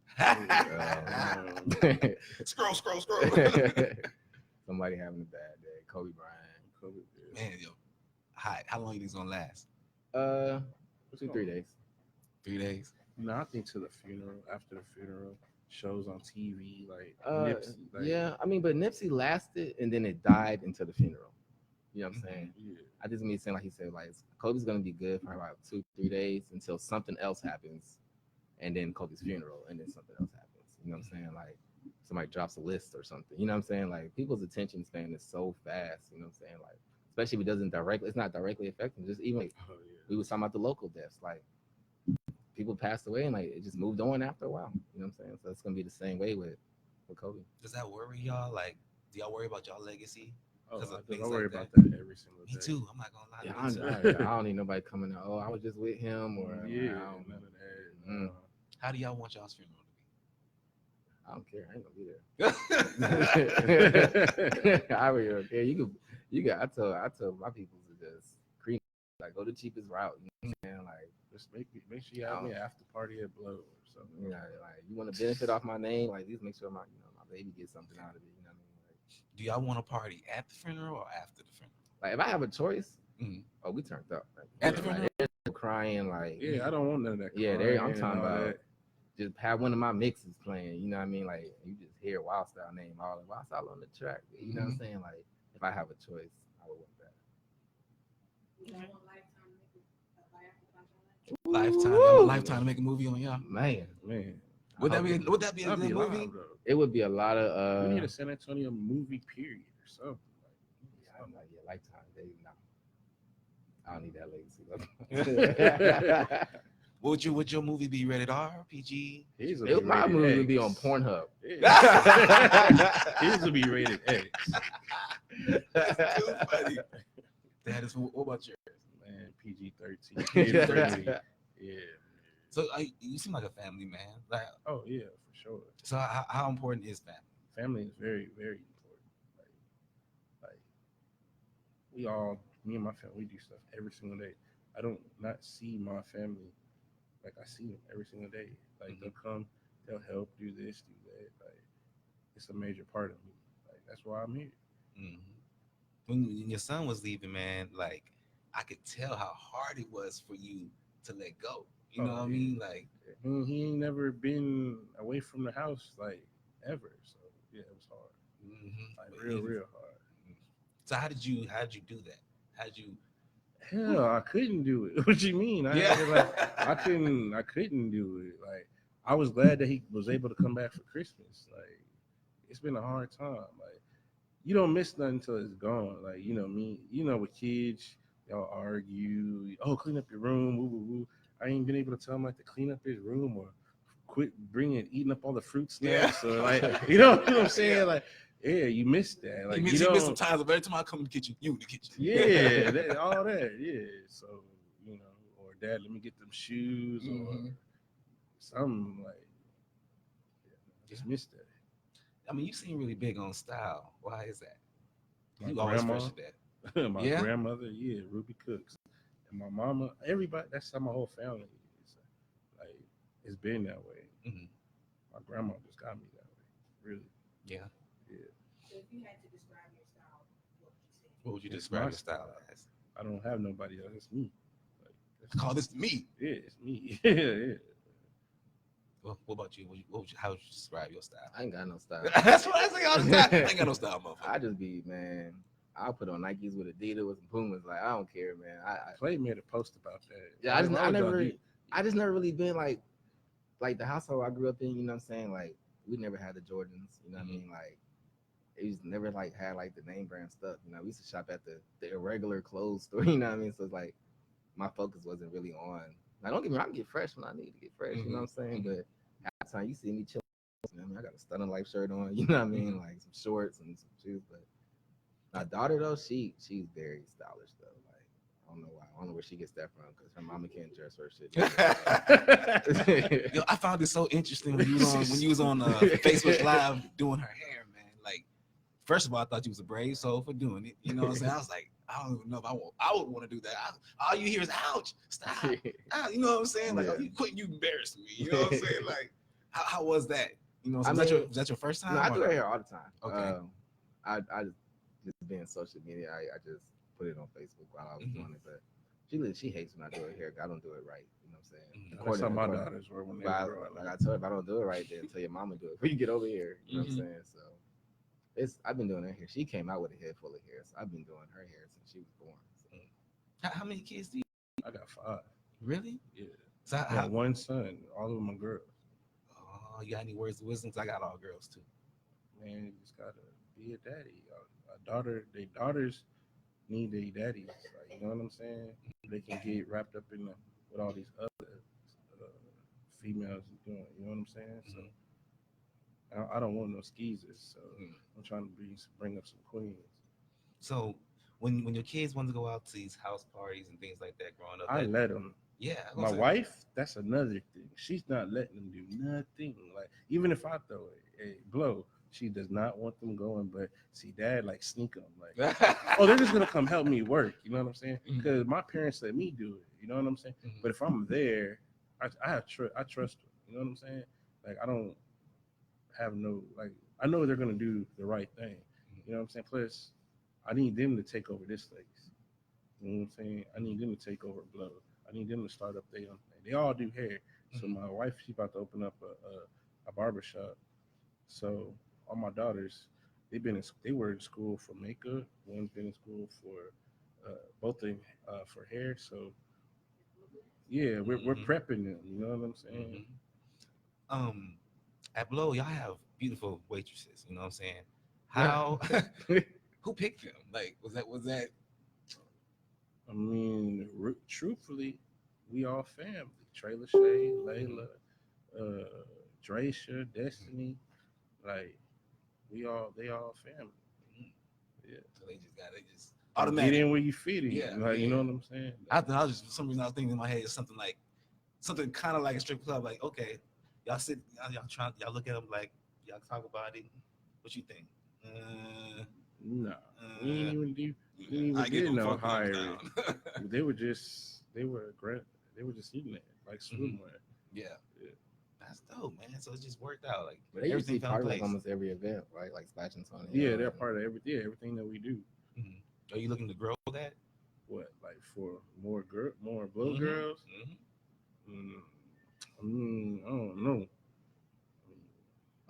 [SPEAKER 1] Scroll.
[SPEAKER 2] Somebody having a bad day. Kobe Bryant.
[SPEAKER 1] Man, yo, how long are these gonna last?
[SPEAKER 2] 2-3 days.
[SPEAKER 1] 3 days.
[SPEAKER 3] No, I think to the funeral. After the funeral, shows on TV like Nipsey. Like,
[SPEAKER 2] yeah, I mean, but Nipsey lasted and then it died into the funeral. You know what I'm saying?
[SPEAKER 3] Yeah.
[SPEAKER 2] I just mean saying like he said, like Kobe's gonna be good for about 2-3 days until something else happens, and then Kobe's funeral, and then something else happens. You know what I'm saying? Like somebody drops a list or something. You know what I'm saying? Like people's attention span is so fast. You know what I'm saying? Like especially if it doesn't it's not directly affecting. Just even like, we was talking about the local deaths, like people passed away and like it just moved on after a while. You know what I'm saying? So it's gonna be the same way with Kobe.
[SPEAKER 1] Does that worry y'all? Like, do y'all worry about y'all legacy?
[SPEAKER 3] Oh, I
[SPEAKER 1] I
[SPEAKER 3] worry about that every single day.
[SPEAKER 1] Me too. I'm not gonna lie.
[SPEAKER 2] Yeah, I don't need nobody coming out. Oh, I was just with him, or
[SPEAKER 3] yeah,
[SPEAKER 2] I don't
[SPEAKER 3] none of that.
[SPEAKER 1] How do y'all want y'all's funeral
[SPEAKER 2] I don't care. I ain't gonna be there. I really don't care. You got. I told my people just cream. Like, go the cheapest route. You know what I'm saying? Like,
[SPEAKER 3] Just make sure you have me an after party at Blow or something.
[SPEAKER 2] you know, like you want to benefit off my name, like just make sure my baby gets something out of it. You know what I mean? Like,
[SPEAKER 1] Do y'all want a party at the funeral or after the funeral?
[SPEAKER 2] like if I have a choice,
[SPEAKER 1] Mm-hmm.
[SPEAKER 2] we turned up. Like,
[SPEAKER 1] At the funeral?
[SPEAKER 2] they're crying, like
[SPEAKER 3] Yeah, I don't want none of that.
[SPEAKER 2] Yeah, I'm
[SPEAKER 3] crying
[SPEAKER 2] talking
[SPEAKER 3] and all
[SPEAKER 2] about
[SPEAKER 3] that.
[SPEAKER 2] just have one of my mixes playing. You know what I mean? Like you just hear WildStyle name all like WildStyle on the track. You know what I'm saying? Like if I have a choice, I would want that.
[SPEAKER 4] You don't want
[SPEAKER 1] Lifetime to make a movie on y'all.
[SPEAKER 2] Man.
[SPEAKER 1] Would that be a
[SPEAKER 3] That'd
[SPEAKER 1] good
[SPEAKER 3] be
[SPEAKER 1] movie?
[SPEAKER 3] live, though.
[SPEAKER 2] It would be a lot of
[SPEAKER 3] We need a San Antonio movie period or something.
[SPEAKER 2] Lifetime. I don't need that legacy.
[SPEAKER 1] Would your movie be rated R, PG?
[SPEAKER 2] My movie would be on Pornhub.
[SPEAKER 3] His would be rated X.
[SPEAKER 1] That's too funny. That is. What about yours?
[SPEAKER 3] Man, PG-13. Yeah.
[SPEAKER 1] So you seem like a family man. Like,
[SPEAKER 3] oh yeah, for sure.
[SPEAKER 1] So how important is family?
[SPEAKER 3] Family is very, very important. Like me and my family, we do stuff every single day. I don't not see my family like I see them every single day. Like they'll come, they'll help, do this, do that. Like it's a major part of me. Like that's why I'm here.
[SPEAKER 1] When your son was leaving, man, like I could tell how hard it was for you to let go. You know what I mean? Like
[SPEAKER 3] he ain't never been away from the house like ever. So yeah, it was hard. Like real hard.
[SPEAKER 1] So how did you do that? How'd you?
[SPEAKER 3] Hell, I couldn't do it. What you mean? I couldn't do it. Like I was glad that he was able to come back for Christmas. Like it's been a hard time. Like you don't miss nothing until it's gone. Like me. With kids, y'all argue. Oh, clean up your room. Woo, woo, woo. I ain't been able to tell him like to clean up his room or quit eating up all the fruit snacks. Or like you know what I'm saying? Yeah. Like yeah, you missed that. Like
[SPEAKER 1] you miss some times. Every time I come in the kitchen, you in the kitchen.
[SPEAKER 3] Yeah, all that. Yeah. So or Dad, let me get them shoes or something like. Just missed that.
[SPEAKER 1] I mean, you seem really big on style. Why is that?
[SPEAKER 3] My
[SPEAKER 1] you
[SPEAKER 3] grandma,
[SPEAKER 1] always fresh at that.
[SPEAKER 3] my grandmother, Ruby cooks, and my mama. Everybody. That's how my whole family is. Like it's been that way. My grandma just got me that way. Really.
[SPEAKER 1] Yeah.
[SPEAKER 4] So if you had to describe your style,
[SPEAKER 1] what would you describe your style as?
[SPEAKER 3] I don't have nobody else. It's me.
[SPEAKER 1] Like, call this me.
[SPEAKER 3] Yeah, it's me. yeah.
[SPEAKER 1] Well, what about you? How would you describe your style?
[SPEAKER 2] I ain't got no style.
[SPEAKER 1] That's what I say all the time. I ain't got no style, motherfucker.
[SPEAKER 2] I just be, man. I'll put on Nikes with Adidas with some Pumas. Like I don't care, man.
[SPEAKER 3] Clay made a post about that.
[SPEAKER 2] Yeah, I just never really been like the household I grew up in. You know what I'm saying? Like we never had the Jordans. You know what I mean? Like it was never like had like the name brand stuff. You know, we used to shop at the irregular clothes store. You know what I mean? So it's like my focus wasn't really on. Now don't get me wrong, I can get fresh when I need to get fresh. You know what I'm saying? But at the time you see me chilling, you know what I mean? I got a Stunning Life shirt on. You know what I mean? Like some shorts and some shoes. But my daughter though, she's very stylish though. Like I don't know why. I don't know where she gets that from because her mama can't dress her shit.
[SPEAKER 1] Yo, I found it so interesting when you was on Facebook Live doing her hair, man. Like, first of all, I thought you was a brave soul for doing it. You know what I'm saying? I was like, I don't even know if I would want to do that. All you hear is ouch, stop. You know what I'm saying? Like, oh, you quit, you embarrassing me. You know what I'm saying? Like, how was that? You know, was that your first time?
[SPEAKER 2] No, I do her hair all the time.
[SPEAKER 1] Okay.
[SPEAKER 2] I just being social media, I just put it on Facebook while I was doing it, but she hates when I do her hair. I don't do it right. You know what I'm saying?
[SPEAKER 3] That's how my daughters were when they were growing up.
[SPEAKER 2] Like I told her, if I don't do it right, then tell your mama do it before you get over here. You know what I'm saying? So I've been doing her hair. She came out with a head full of hair, so I've been doing her hair since she was born. So.
[SPEAKER 1] How many kids do you?
[SPEAKER 3] I got 5.
[SPEAKER 1] Really?
[SPEAKER 3] Yeah.
[SPEAKER 1] So
[SPEAKER 3] I got one son. All of them are girls.
[SPEAKER 1] Oh, you got any words of wisdom? I got all girls too.
[SPEAKER 3] Man, you just gotta be a daddy. Their daughters need their daddies. Like, you know what I'm saying? They can get wrapped up in what all these other females are doing. You know what I'm saying? So I don't want no skeezers. So I'm trying to bring up some queens.
[SPEAKER 1] So when your kids want to go out to these house parties and things like that growing up,
[SPEAKER 3] I let them.
[SPEAKER 1] Yeah.
[SPEAKER 3] My wife, that's another thing. She's not letting them do nothing. Like even if I throw a blow, She does not want them going, but see, Dad like sneak them, like, oh, they're just gonna come help me work. You know what I'm saying? Because my parents let me do it. You know what I'm saying? But if I'm there, I trust them. You know what I'm saying? Like I don't have no like I know they're gonna do the right thing. You know what I'm saying? Plus, I need them to take over this place. You know what I'm saying? I need them to take over Blow. I need them to start up their own thing. They all do hair. So my wife, she's about to open up a barber shop. So all my daughters, they were in school for makeup. One's been in school for both of them for hair. So yeah, we're prepping them. You know what I'm saying?
[SPEAKER 1] At Blow, y'all have beautiful waitresses. You know what I'm saying? How? Who picked them? Like, was that?
[SPEAKER 3] I mean, truthfully, we all family. Trailer Shay, Layla, Dracia, Destiny, like they all family. Yeah.
[SPEAKER 1] So they just
[SPEAKER 3] Get
[SPEAKER 1] automatic.
[SPEAKER 3] in where you fit in.
[SPEAKER 1] Yeah,
[SPEAKER 3] Like you know what I'm saying?
[SPEAKER 1] I was just for some reason I was thinking in my head something kind of like a strip club. Like, okay, y'all sit, y'all look at them like y'all talk about it. What you think?
[SPEAKER 3] No, we didn't even do. We didn't even get no higher. They were just eating it like swimwear.
[SPEAKER 1] Yeah. That's dope, man. So it just worked out. Like
[SPEAKER 2] But they
[SPEAKER 1] everything
[SPEAKER 2] usually
[SPEAKER 1] fell
[SPEAKER 2] part
[SPEAKER 1] in
[SPEAKER 2] of
[SPEAKER 1] place.
[SPEAKER 2] like almost every event, right? Like Splash and Tony.
[SPEAKER 3] Yeah, they're part of everything that we do.
[SPEAKER 1] Are you looking to grow that?
[SPEAKER 3] What, like for more Blow girls? I don't know.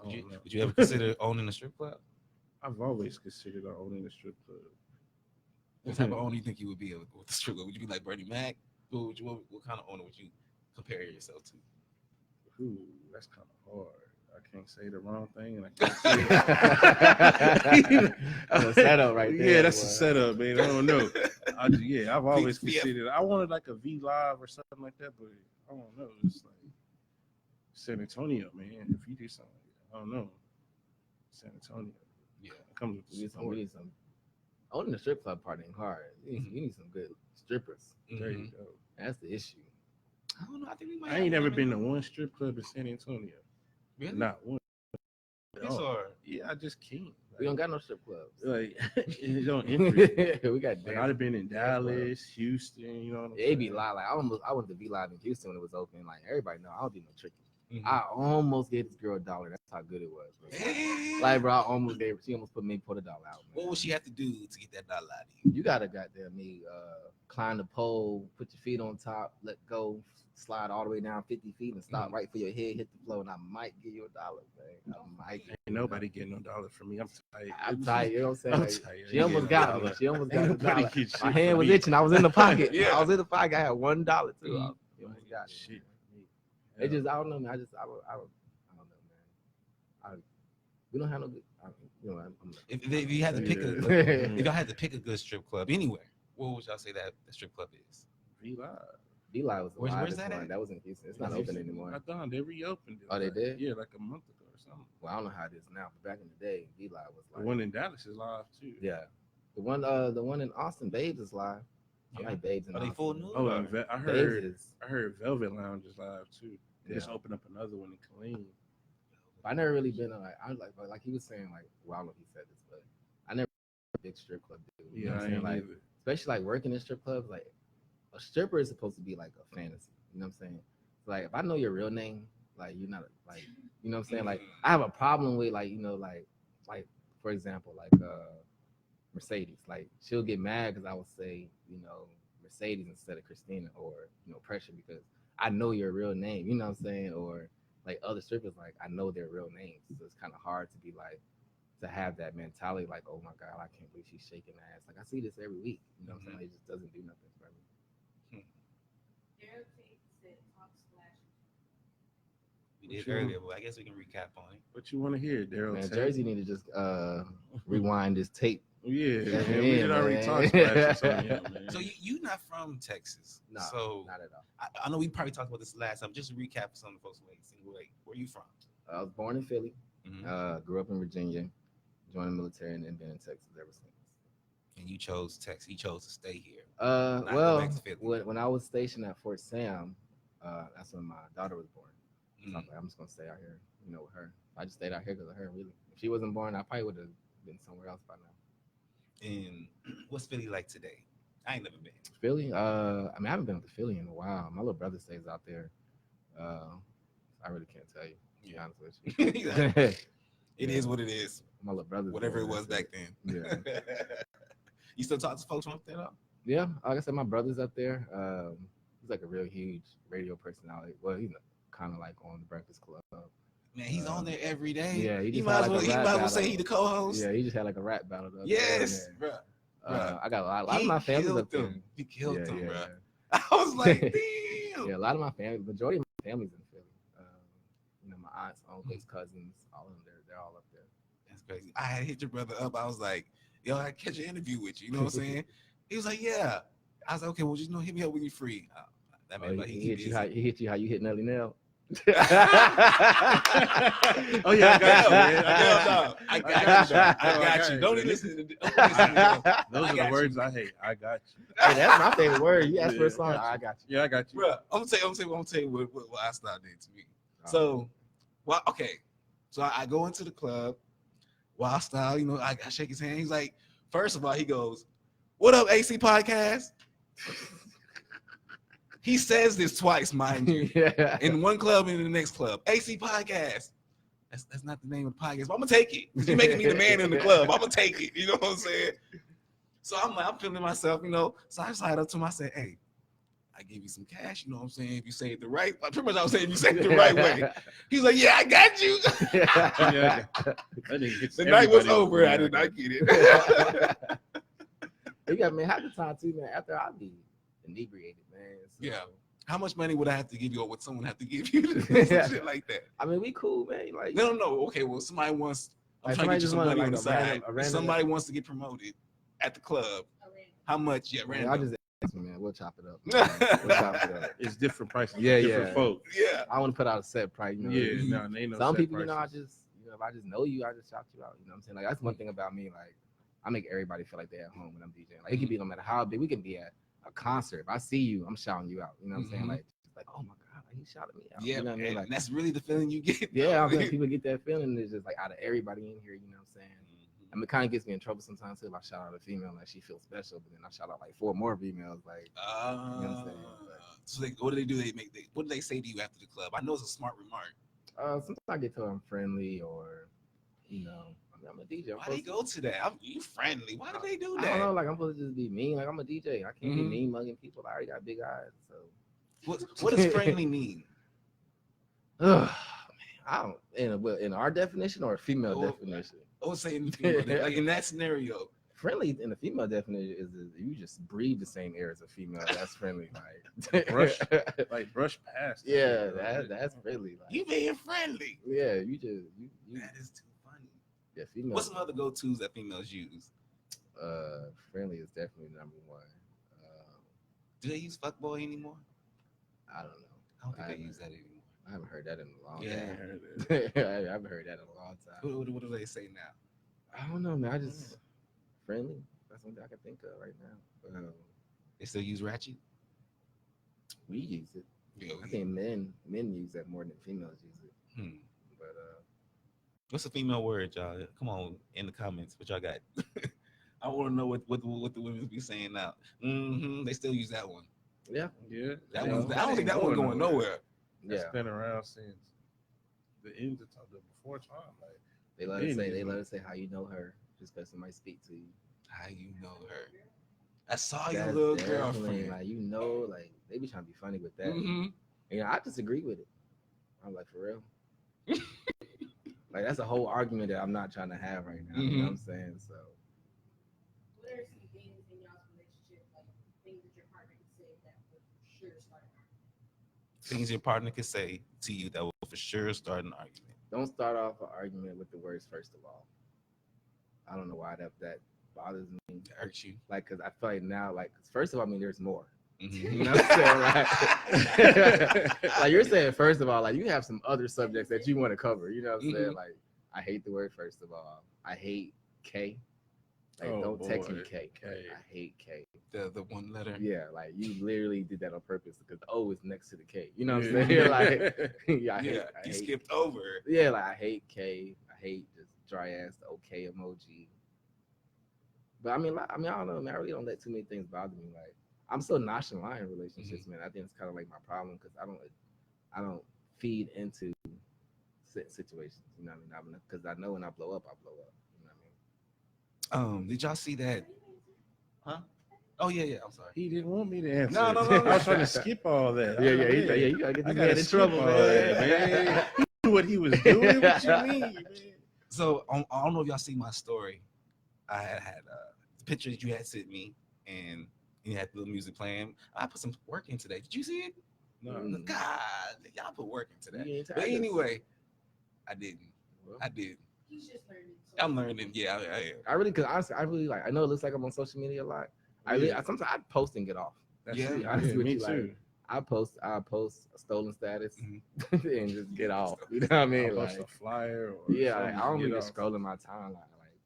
[SPEAKER 1] Would you ever consider owning a strip club?
[SPEAKER 3] I've always considered owning a strip club.
[SPEAKER 1] What type of owner you think you would be with the strip club? Would you be like Bernie Mac? What kind of owner would you compare yourself to?
[SPEAKER 3] Ooh, that's kind of hard. I can't say the wrong thing, and I can't say
[SPEAKER 2] That's a setup right there.
[SPEAKER 3] Yeah, that's a setup, man. I don't know. I've always considered. I wanted like a V Live or something like that, but I don't know. It's like San Antonio, man. If you do something, I don't know. San Antonio.
[SPEAKER 1] Yeah,
[SPEAKER 3] it comes with the
[SPEAKER 2] we need some. Owning the strip club part ain't hard. You need some good strippers.
[SPEAKER 3] There you go.
[SPEAKER 2] That's the issue.
[SPEAKER 1] I don't know. I think we might.
[SPEAKER 3] I ain't never been to one strip club in San Antonio.
[SPEAKER 1] Really?
[SPEAKER 3] Not one.
[SPEAKER 1] Yeah,
[SPEAKER 3] I just can't. Like,
[SPEAKER 2] We don't got no strip clubs.
[SPEAKER 3] Like it don't interest me.
[SPEAKER 2] We got.
[SPEAKER 3] Like, I'd have been in Dallas, Houston. You know what I'm saying?
[SPEAKER 2] It be live. Like I went to be live in Houston when it was open. Like everybody know I don't do no tricking. I almost gave this girl $1. That's how good it was, bro. Like, bro, I almost gave her. She almost put me $1 out. Man.
[SPEAKER 1] What would she have to do to get that $1 out of you?
[SPEAKER 2] You gotta goddamn me climb the pole, put your feet on top, let go, slide all the way down 50 feet, and stop right for your head, hit the floor, and I might give you $1, man.
[SPEAKER 3] Ain't nobody getting no $1 from me. I'm tired.
[SPEAKER 2] I'm tired. You know what I'm saying?
[SPEAKER 3] I'm
[SPEAKER 2] Like,
[SPEAKER 3] tired.
[SPEAKER 2] she almost got me. She almost got the $1.
[SPEAKER 3] Get shit
[SPEAKER 2] My hand
[SPEAKER 3] from
[SPEAKER 2] was
[SPEAKER 3] me.
[SPEAKER 2] itching. I was in the pocket. I was in the pocket. I had $1 too. You almost got
[SPEAKER 3] shit.
[SPEAKER 2] It just, I don't know, man. I don't know, man. We don't have no good.
[SPEAKER 1] If you had to pick if y'all had to pick a good strip club anywhere, what would y'all say that the strip club is?
[SPEAKER 3] V Live.
[SPEAKER 2] V Live was the
[SPEAKER 1] Where's that
[SPEAKER 2] one.
[SPEAKER 1] at?
[SPEAKER 2] That was in Houston. It's not open anymore.
[SPEAKER 3] I thought they reopened it.
[SPEAKER 2] Oh, they did?
[SPEAKER 3] Yeah, like a month ago or something.
[SPEAKER 2] Well, I don't know how it is now, but back in the day, V Live was like
[SPEAKER 3] the one in Dallas is live too.
[SPEAKER 2] Yeah, the one in Austin, Babes is live. I like Babes in
[SPEAKER 1] Are
[SPEAKER 2] Austin.
[SPEAKER 1] they full new?
[SPEAKER 3] Oh, I heard Velvet Lounge is live too. They just
[SPEAKER 2] Yeah.
[SPEAKER 3] opened up another one in Killeen.
[SPEAKER 2] I never really been on like he was saying, like, well, I don't know if he said this, but I never been a big strip club dude. You know what I'm saying? Like, especially like working in strip clubs, like a stripper is supposed to be like a fantasy. You know what I'm saying? So, like, if I know your real name, like, you're not like, you know what I'm saying? Like, I have a problem with like, you know, like for example, like Mercedes. Like, she'll get mad because I would say, you know, Mercedes instead of Christina, or, you know, Pressure, because I know your real name. You know what I'm saying? Or like other strippers, like, I know their real names. So it's kind of hard to be like, to have that mentality, like, oh my God, I can't believe she's shaking ass. Like, I see this every week. You know what I'm saying? It just doesn't do nothing for me.
[SPEAKER 4] Daryl Tate said talk Splash.
[SPEAKER 1] We did earlier, but I guess we can recap on it.
[SPEAKER 3] What you want to hear, Daryl?
[SPEAKER 2] Man, Jersey need to just rewind this tape.
[SPEAKER 3] Yeah,
[SPEAKER 2] Yeah,
[SPEAKER 3] man, we did already
[SPEAKER 2] man.
[SPEAKER 3] talk Splash on him, man.
[SPEAKER 1] So you not from Texas?
[SPEAKER 2] No,
[SPEAKER 1] so
[SPEAKER 2] not at all.
[SPEAKER 1] I know we probably talked about this last time. Just to recap for some of the folks where you from?
[SPEAKER 2] I was born in Philly. Grew up in Virginia. Joined the military, and then been in Texas ever since.
[SPEAKER 1] And you chose Texas. You chose to stay here.
[SPEAKER 2] Well, when I was stationed at Fort Sam, that's when my daughter was born. So I'm just gonna stay out here, you know, with her. I just stayed out here because of her, really. You If she wasn't born, I probably would have been somewhere else by now.
[SPEAKER 1] And what's Philly like today? I ain't never been.
[SPEAKER 2] Philly? I mean, I haven't been to Philly in a while. My little brother stays out there. I really can't tell you. To be honest with you.
[SPEAKER 1] It is what it is.
[SPEAKER 2] My little brother.
[SPEAKER 1] Whatever it was back then.
[SPEAKER 2] Yeah.
[SPEAKER 1] You still talk to folks from up there though?
[SPEAKER 2] Yeah, like I said, my brother's up there. He's like a real huge radio personality. Well, he's kind of like on the Breakfast Club.
[SPEAKER 1] Man, he's on there every day.
[SPEAKER 2] Yeah,
[SPEAKER 1] he might as well say he the co-host.
[SPEAKER 2] Yeah, he just had like a rap battle.
[SPEAKER 1] Yes, bro.
[SPEAKER 2] I got a lot of my family up there.
[SPEAKER 1] He killed them, bro.
[SPEAKER 2] Yeah.
[SPEAKER 1] I was like, damn.
[SPEAKER 2] Yeah, a lot of my family, majority of my family's in Philly. You know, my aunts, uncles, cousins, all of them, they're all up there.
[SPEAKER 1] That's crazy. I had hit your brother up. I was like, yo, I catch an interview with you. You know what I'm saying? He was like, yeah. I was like, okay, well, just hit me up when you're free. That man,
[SPEAKER 2] he hit you how you hit Nelly Nell.
[SPEAKER 3] Oh yeah, I got you, man.
[SPEAKER 1] I got you. Don't even listen to
[SPEAKER 3] those are the words I hate. I got you.
[SPEAKER 2] Hey, that's my favorite word. You asked for a song. I got you.
[SPEAKER 3] Yeah, I got you.
[SPEAKER 1] Bro, I'm gonna tell you what WildStyle did to me. So, well, okay. So I go into the club, WildStyle, you know, I shake his hand. He's like, first of all, he goes, "What up, AC Podcast?" He says this twice, mind you.
[SPEAKER 2] Yeah.
[SPEAKER 1] In one club and in the next club. AC Podcast. That's not the name of the podcast, but I'm gonna take it. You're making me the man in the club. I'm gonna take it. You know what I'm saying? So I'm feeling myself, you know. So I slide up to him. I said, "Hey, I give you some cash. You know what I'm saying? If you say it the right, pretty much I was saying if you say it the right way." He's like, "Yeah, I got you."
[SPEAKER 3] Yeah.
[SPEAKER 1] The night was over. I did not get it.
[SPEAKER 2] You got me half the time too, man. After I'll be inebriated, man. So,
[SPEAKER 1] yeah. How much money would I have to give you, or would someone have to give you to do some shit like that?
[SPEAKER 2] I mean, we cool, man. Like,
[SPEAKER 1] no. Okay, well, somebody wants. I'm
[SPEAKER 2] like,
[SPEAKER 1] trying to get you some money
[SPEAKER 2] like
[SPEAKER 1] on the side.
[SPEAKER 2] a
[SPEAKER 1] If somebody wants to get promoted at the club, how much? Yeah, random.
[SPEAKER 2] I just ask me, man. We'll chop it up. We'll chop it up.
[SPEAKER 3] It's different prices.
[SPEAKER 2] Yeah,
[SPEAKER 3] different folks.
[SPEAKER 1] Yeah.
[SPEAKER 2] I want to put out a set price. You know,
[SPEAKER 3] no, ain't no
[SPEAKER 2] some
[SPEAKER 3] set
[SPEAKER 2] people,
[SPEAKER 3] prices.
[SPEAKER 2] you know, if I just know you, I just shout you out. You know what I'm saying? Like, that's one thing about me. Like, I make everybody feel like they're at home when I'm DJing. Like, it can be no matter how big. We can be at a concert. If I see you, I'm shouting you out. You know what I'm saying? Like, oh my God, like, he shouted me out.
[SPEAKER 1] Yeah,
[SPEAKER 2] you know what I mean? Like,
[SPEAKER 1] that's really the feeling you get.
[SPEAKER 2] Yeah, I think people get that feeling. It's just like out of everybody in here, you know what I'm saying? I mean, it kind of gets me in trouble sometimes too if I shout out a female like she feels special, but then I shout out like 4 more females. Like, you know what I'm saying?
[SPEAKER 1] So what do they do? What do they say to you after the club? I know it's a smart remark.
[SPEAKER 2] Sometimes I get told I'm friendly, or you know, I'm a DJ.
[SPEAKER 1] Why do they go to that? You friendly? Why do they do that?
[SPEAKER 2] I don't know. Like, I'm supposed to just be mean. Like, I'm a DJ. I can't be mean mugging people. I already got big eyes. So
[SPEAKER 1] what does friendly mean?
[SPEAKER 2] Man, I don't. In our definition or a female definition?
[SPEAKER 1] I would say in the female, like in that scenario.
[SPEAKER 2] Friendly in the female definition is you just breathe the same air as a female. That's friendly. Like
[SPEAKER 3] brush past.
[SPEAKER 2] Yeah, that's friendly. Like,
[SPEAKER 1] You being friendly.
[SPEAKER 2] Yeah, you just you.
[SPEAKER 1] That is too funny.
[SPEAKER 2] Yeah, female.
[SPEAKER 1] What's some other go-tos that females use?
[SPEAKER 2] Friendly is definitely number one.
[SPEAKER 1] Do they use fuckboy anymore?
[SPEAKER 2] I don't know.
[SPEAKER 1] I don't think they use that anymore.
[SPEAKER 2] I haven't heard that in a long
[SPEAKER 1] Yeah,
[SPEAKER 2] time. I haven't heard that in a long time.
[SPEAKER 1] What do they say now?
[SPEAKER 2] I don't know, man. I just friendly. That's something I can think of right now.
[SPEAKER 1] They still use ratchet?
[SPEAKER 2] We use it.
[SPEAKER 1] Yeah,
[SPEAKER 2] I think men use that more than females use it. But
[SPEAKER 1] what's a female word, y'all? Come on in the comments. What y'all got? I want to know what the women be saying now. They still use that one.
[SPEAKER 2] Yeah.
[SPEAKER 1] I don't think that one going nowhere.
[SPEAKER 3] That's been around since the end of the before time. Like
[SPEAKER 2] they let us say how you know her just because somebody speak to you.
[SPEAKER 1] How you know her? I saw your little girlfriend.
[SPEAKER 2] Like, you know, like they be trying to be funny with that. You know, I disagree with it. I'm like, for real. Like, that's a whole argument that I'm not trying to have right now. You know what I'm saying? So.
[SPEAKER 4] What are some things in y'all's relationship, like things that your partner can say that would for sure start an argument?
[SPEAKER 1] Things your partner could say to you that will for sure start an argument.
[SPEAKER 2] Don't start off an argument with the words first of all. I don't know why that bothers me.
[SPEAKER 1] It hurts you.
[SPEAKER 2] Like, because I feel like now, like, first of all, I mean, there's more.
[SPEAKER 1] Mm-hmm.
[SPEAKER 2] You know what I'm saying? Like you're saying, first of all, like you have some other subjects that you want to cover. You know what I'm saying? Like, I hate the word first of all. I hate K. Like, don't text me K. I hate K.
[SPEAKER 1] The one letter.
[SPEAKER 2] Yeah, like you literally did that on purpose because the O is next to the K. You know what I'm saying? Like, I hate
[SPEAKER 1] skipped over.
[SPEAKER 2] Yeah, like I hate K. I hate just dry ass the okay emoji. But I mean, I don't know, man. I really don't let too many things bother me. Like I'm so nonchalant in relationships, man. I think it's kind of like my problem because I don't feed into situations. You know what I mean? Because I know when I blow up, I blow up. You know what I mean?
[SPEAKER 1] Did y'all see that? Huh? Oh yeah. I'm sorry.
[SPEAKER 3] He didn't want me to answer.
[SPEAKER 1] No.
[SPEAKER 3] I was trying to skip all that.
[SPEAKER 2] Yeah, you gotta get this man in trouble, man.
[SPEAKER 3] He knew what he was doing. What you mean, man?
[SPEAKER 1] So I don't know if y'all see my story. I had the picture that you had sent me, and you had the little music playing. I put some work into that. Did you see it?
[SPEAKER 3] No.
[SPEAKER 1] God, y'all put work into that.
[SPEAKER 2] You ain't
[SPEAKER 1] But
[SPEAKER 2] tired of-
[SPEAKER 1] anyway, I didn't.
[SPEAKER 2] Well,
[SPEAKER 1] I did.
[SPEAKER 4] He's just learning.
[SPEAKER 1] I'm learning. Yeah, I am.
[SPEAKER 2] I really, cause honestly, I really like. I know it looks like I'm on social media a lot. I sometimes I post and get off.
[SPEAKER 3] That's
[SPEAKER 1] Yeah,
[SPEAKER 3] it.
[SPEAKER 2] honestly with
[SPEAKER 3] me
[SPEAKER 2] you,
[SPEAKER 3] too.
[SPEAKER 2] like, I post a stolen status
[SPEAKER 1] Mhm.
[SPEAKER 2] and just get off. You know what I mean?
[SPEAKER 3] I'll post
[SPEAKER 2] Like,
[SPEAKER 3] a flyer or
[SPEAKER 2] yeah,
[SPEAKER 3] something
[SPEAKER 2] like, I don't
[SPEAKER 3] to
[SPEAKER 2] really
[SPEAKER 3] get
[SPEAKER 2] just
[SPEAKER 3] off.
[SPEAKER 2] scrolling my timeline. Like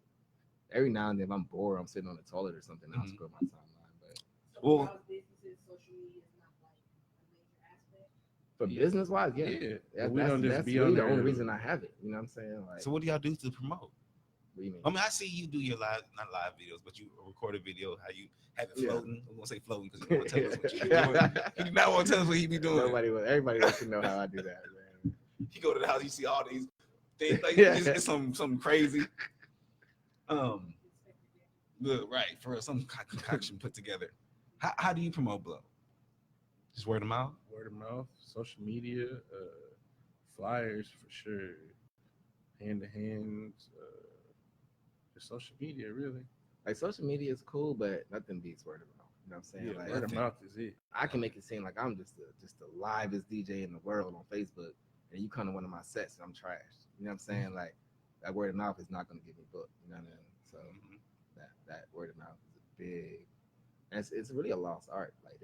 [SPEAKER 2] every now and then, if I'm bored, I'm sitting on the toilet or something. I'll
[SPEAKER 1] Mhm.
[SPEAKER 2] scroll my timeline. But
[SPEAKER 4] So
[SPEAKER 1] Well-
[SPEAKER 4] y'all's businesses, social media is not like a major aspect.
[SPEAKER 2] for
[SPEAKER 3] Yeah.
[SPEAKER 2] business wise, yeah,
[SPEAKER 3] Yeah.
[SPEAKER 2] That-
[SPEAKER 3] We don't just
[SPEAKER 2] that's
[SPEAKER 3] be
[SPEAKER 2] really
[SPEAKER 3] on
[SPEAKER 2] the
[SPEAKER 3] there.
[SPEAKER 2] only reason I have it. You know what I'm saying? Like,
[SPEAKER 1] So what do y'all do to promote?
[SPEAKER 2] what do you mean?
[SPEAKER 1] I mean, I see you do your not live videos, but you record a video how you have it
[SPEAKER 2] Yeah.
[SPEAKER 1] floating. I'm gonna say floating because you don't want to tell us what you be doing. You do not want to tell us what you be doing.
[SPEAKER 2] Everybody wants to know how I do that, man.
[SPEAKER 1] You go to the house, you see all these things. Like,
[SPEAKER 2] Yeah.
[SPEAKER 1] it's something crazy. Look, right, for some concoction put together. How do you promote Blow? Just word of mouth?
[SPEAKER 3] Word of mouth, social media, flyers for sure, hand to hands, just social media really.
[SPEAKER 2] Like social media is cool, but nothing beats word of mouth. You know what I'm saying?
[SPEAKER 3] Yeah,
[SPEAKER 2] Like,
[SPEAKER 3] word of mouth is it.
[SPEAKER 2] I can make it seem like I'm just the livest DJ in the world on Facebook, and you come to one of my sets and I'm trash. You know what I'm saying? Like that word of mouth is not going to get me booked. You know what I mean? So that word of mouth is big. And it's really a lost art. Like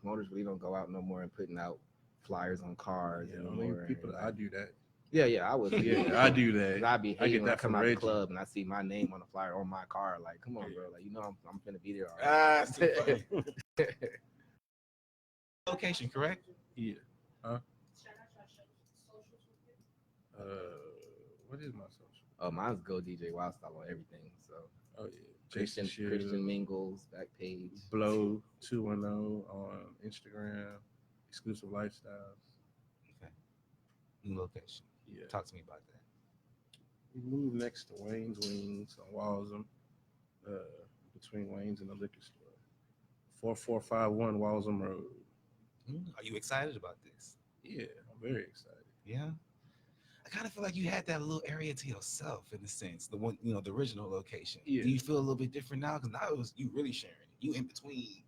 [SPEAKER 2] promoters really don't go out no more and putting out flyers on cars
[SPEAKER 3] Yeah,
[SPEAKER 2] anymore.
[SPEAKER 3] only people that I do that.
[SPEAKER 2] Yeah, I would.
[SPEAKER 3] Yeah, I do that.
[SPEAKER 2] I'd be
[SPEAKER 3] I
[SPEAKER 2] hating
[SPEAKER 3] get
[SPEAKER 2] when I
[SPEAKER 3] that
[SPEAKER 2] come
[SPEAKER 3] from
[SPEAKER 2] out the
[SPEAKER 3] Reggie.
[SPEAKER 2] club and I see my name on the flyer on my car. Like, come on,
[SPEAKER 3] Yeah.
[SPEAKER 2] bro. Like, you know, I'm finna be there.
[SPEAKER 1] It's too funny. Location, correct?
[SPEAKER 3] Yeah.
[SPEAKER 4] Shout out your socials with it.
[SPEAKER 3] What is my social?
[SPEAKER 2] Oh, mine's Go DJ WildStyle on everything. So
[SPEAKER 3] Oh yeah, Jason
[SPEAKER 2] Christian Mingles back page.
[SPEAKER 3] Blow 210 on Instagram, exclusive lifestyles.
[SPEAKER 1] Okay. New location.
[SPEAKER 3] Yeah.
[SPEAKER 1] Talk to me about that.
[SPEAKER 3] We moved next to Wayne's Wings on Walsham, between Wayne's and the liquor store. 4451 Walsham Road.
[SPEAKER 1] Are you excited about this?
[SPEAKER 3] Yeah, I'm very excited.
[SPEAKER 1] Yeah. I kind of feel like you had that little area to yourself in a sense, the one, the original location.
[SPEAKER 3] Yeah.
[SPEAKER 1] Do you feel a little bit different now? Because now it was you really sharing it. You in between.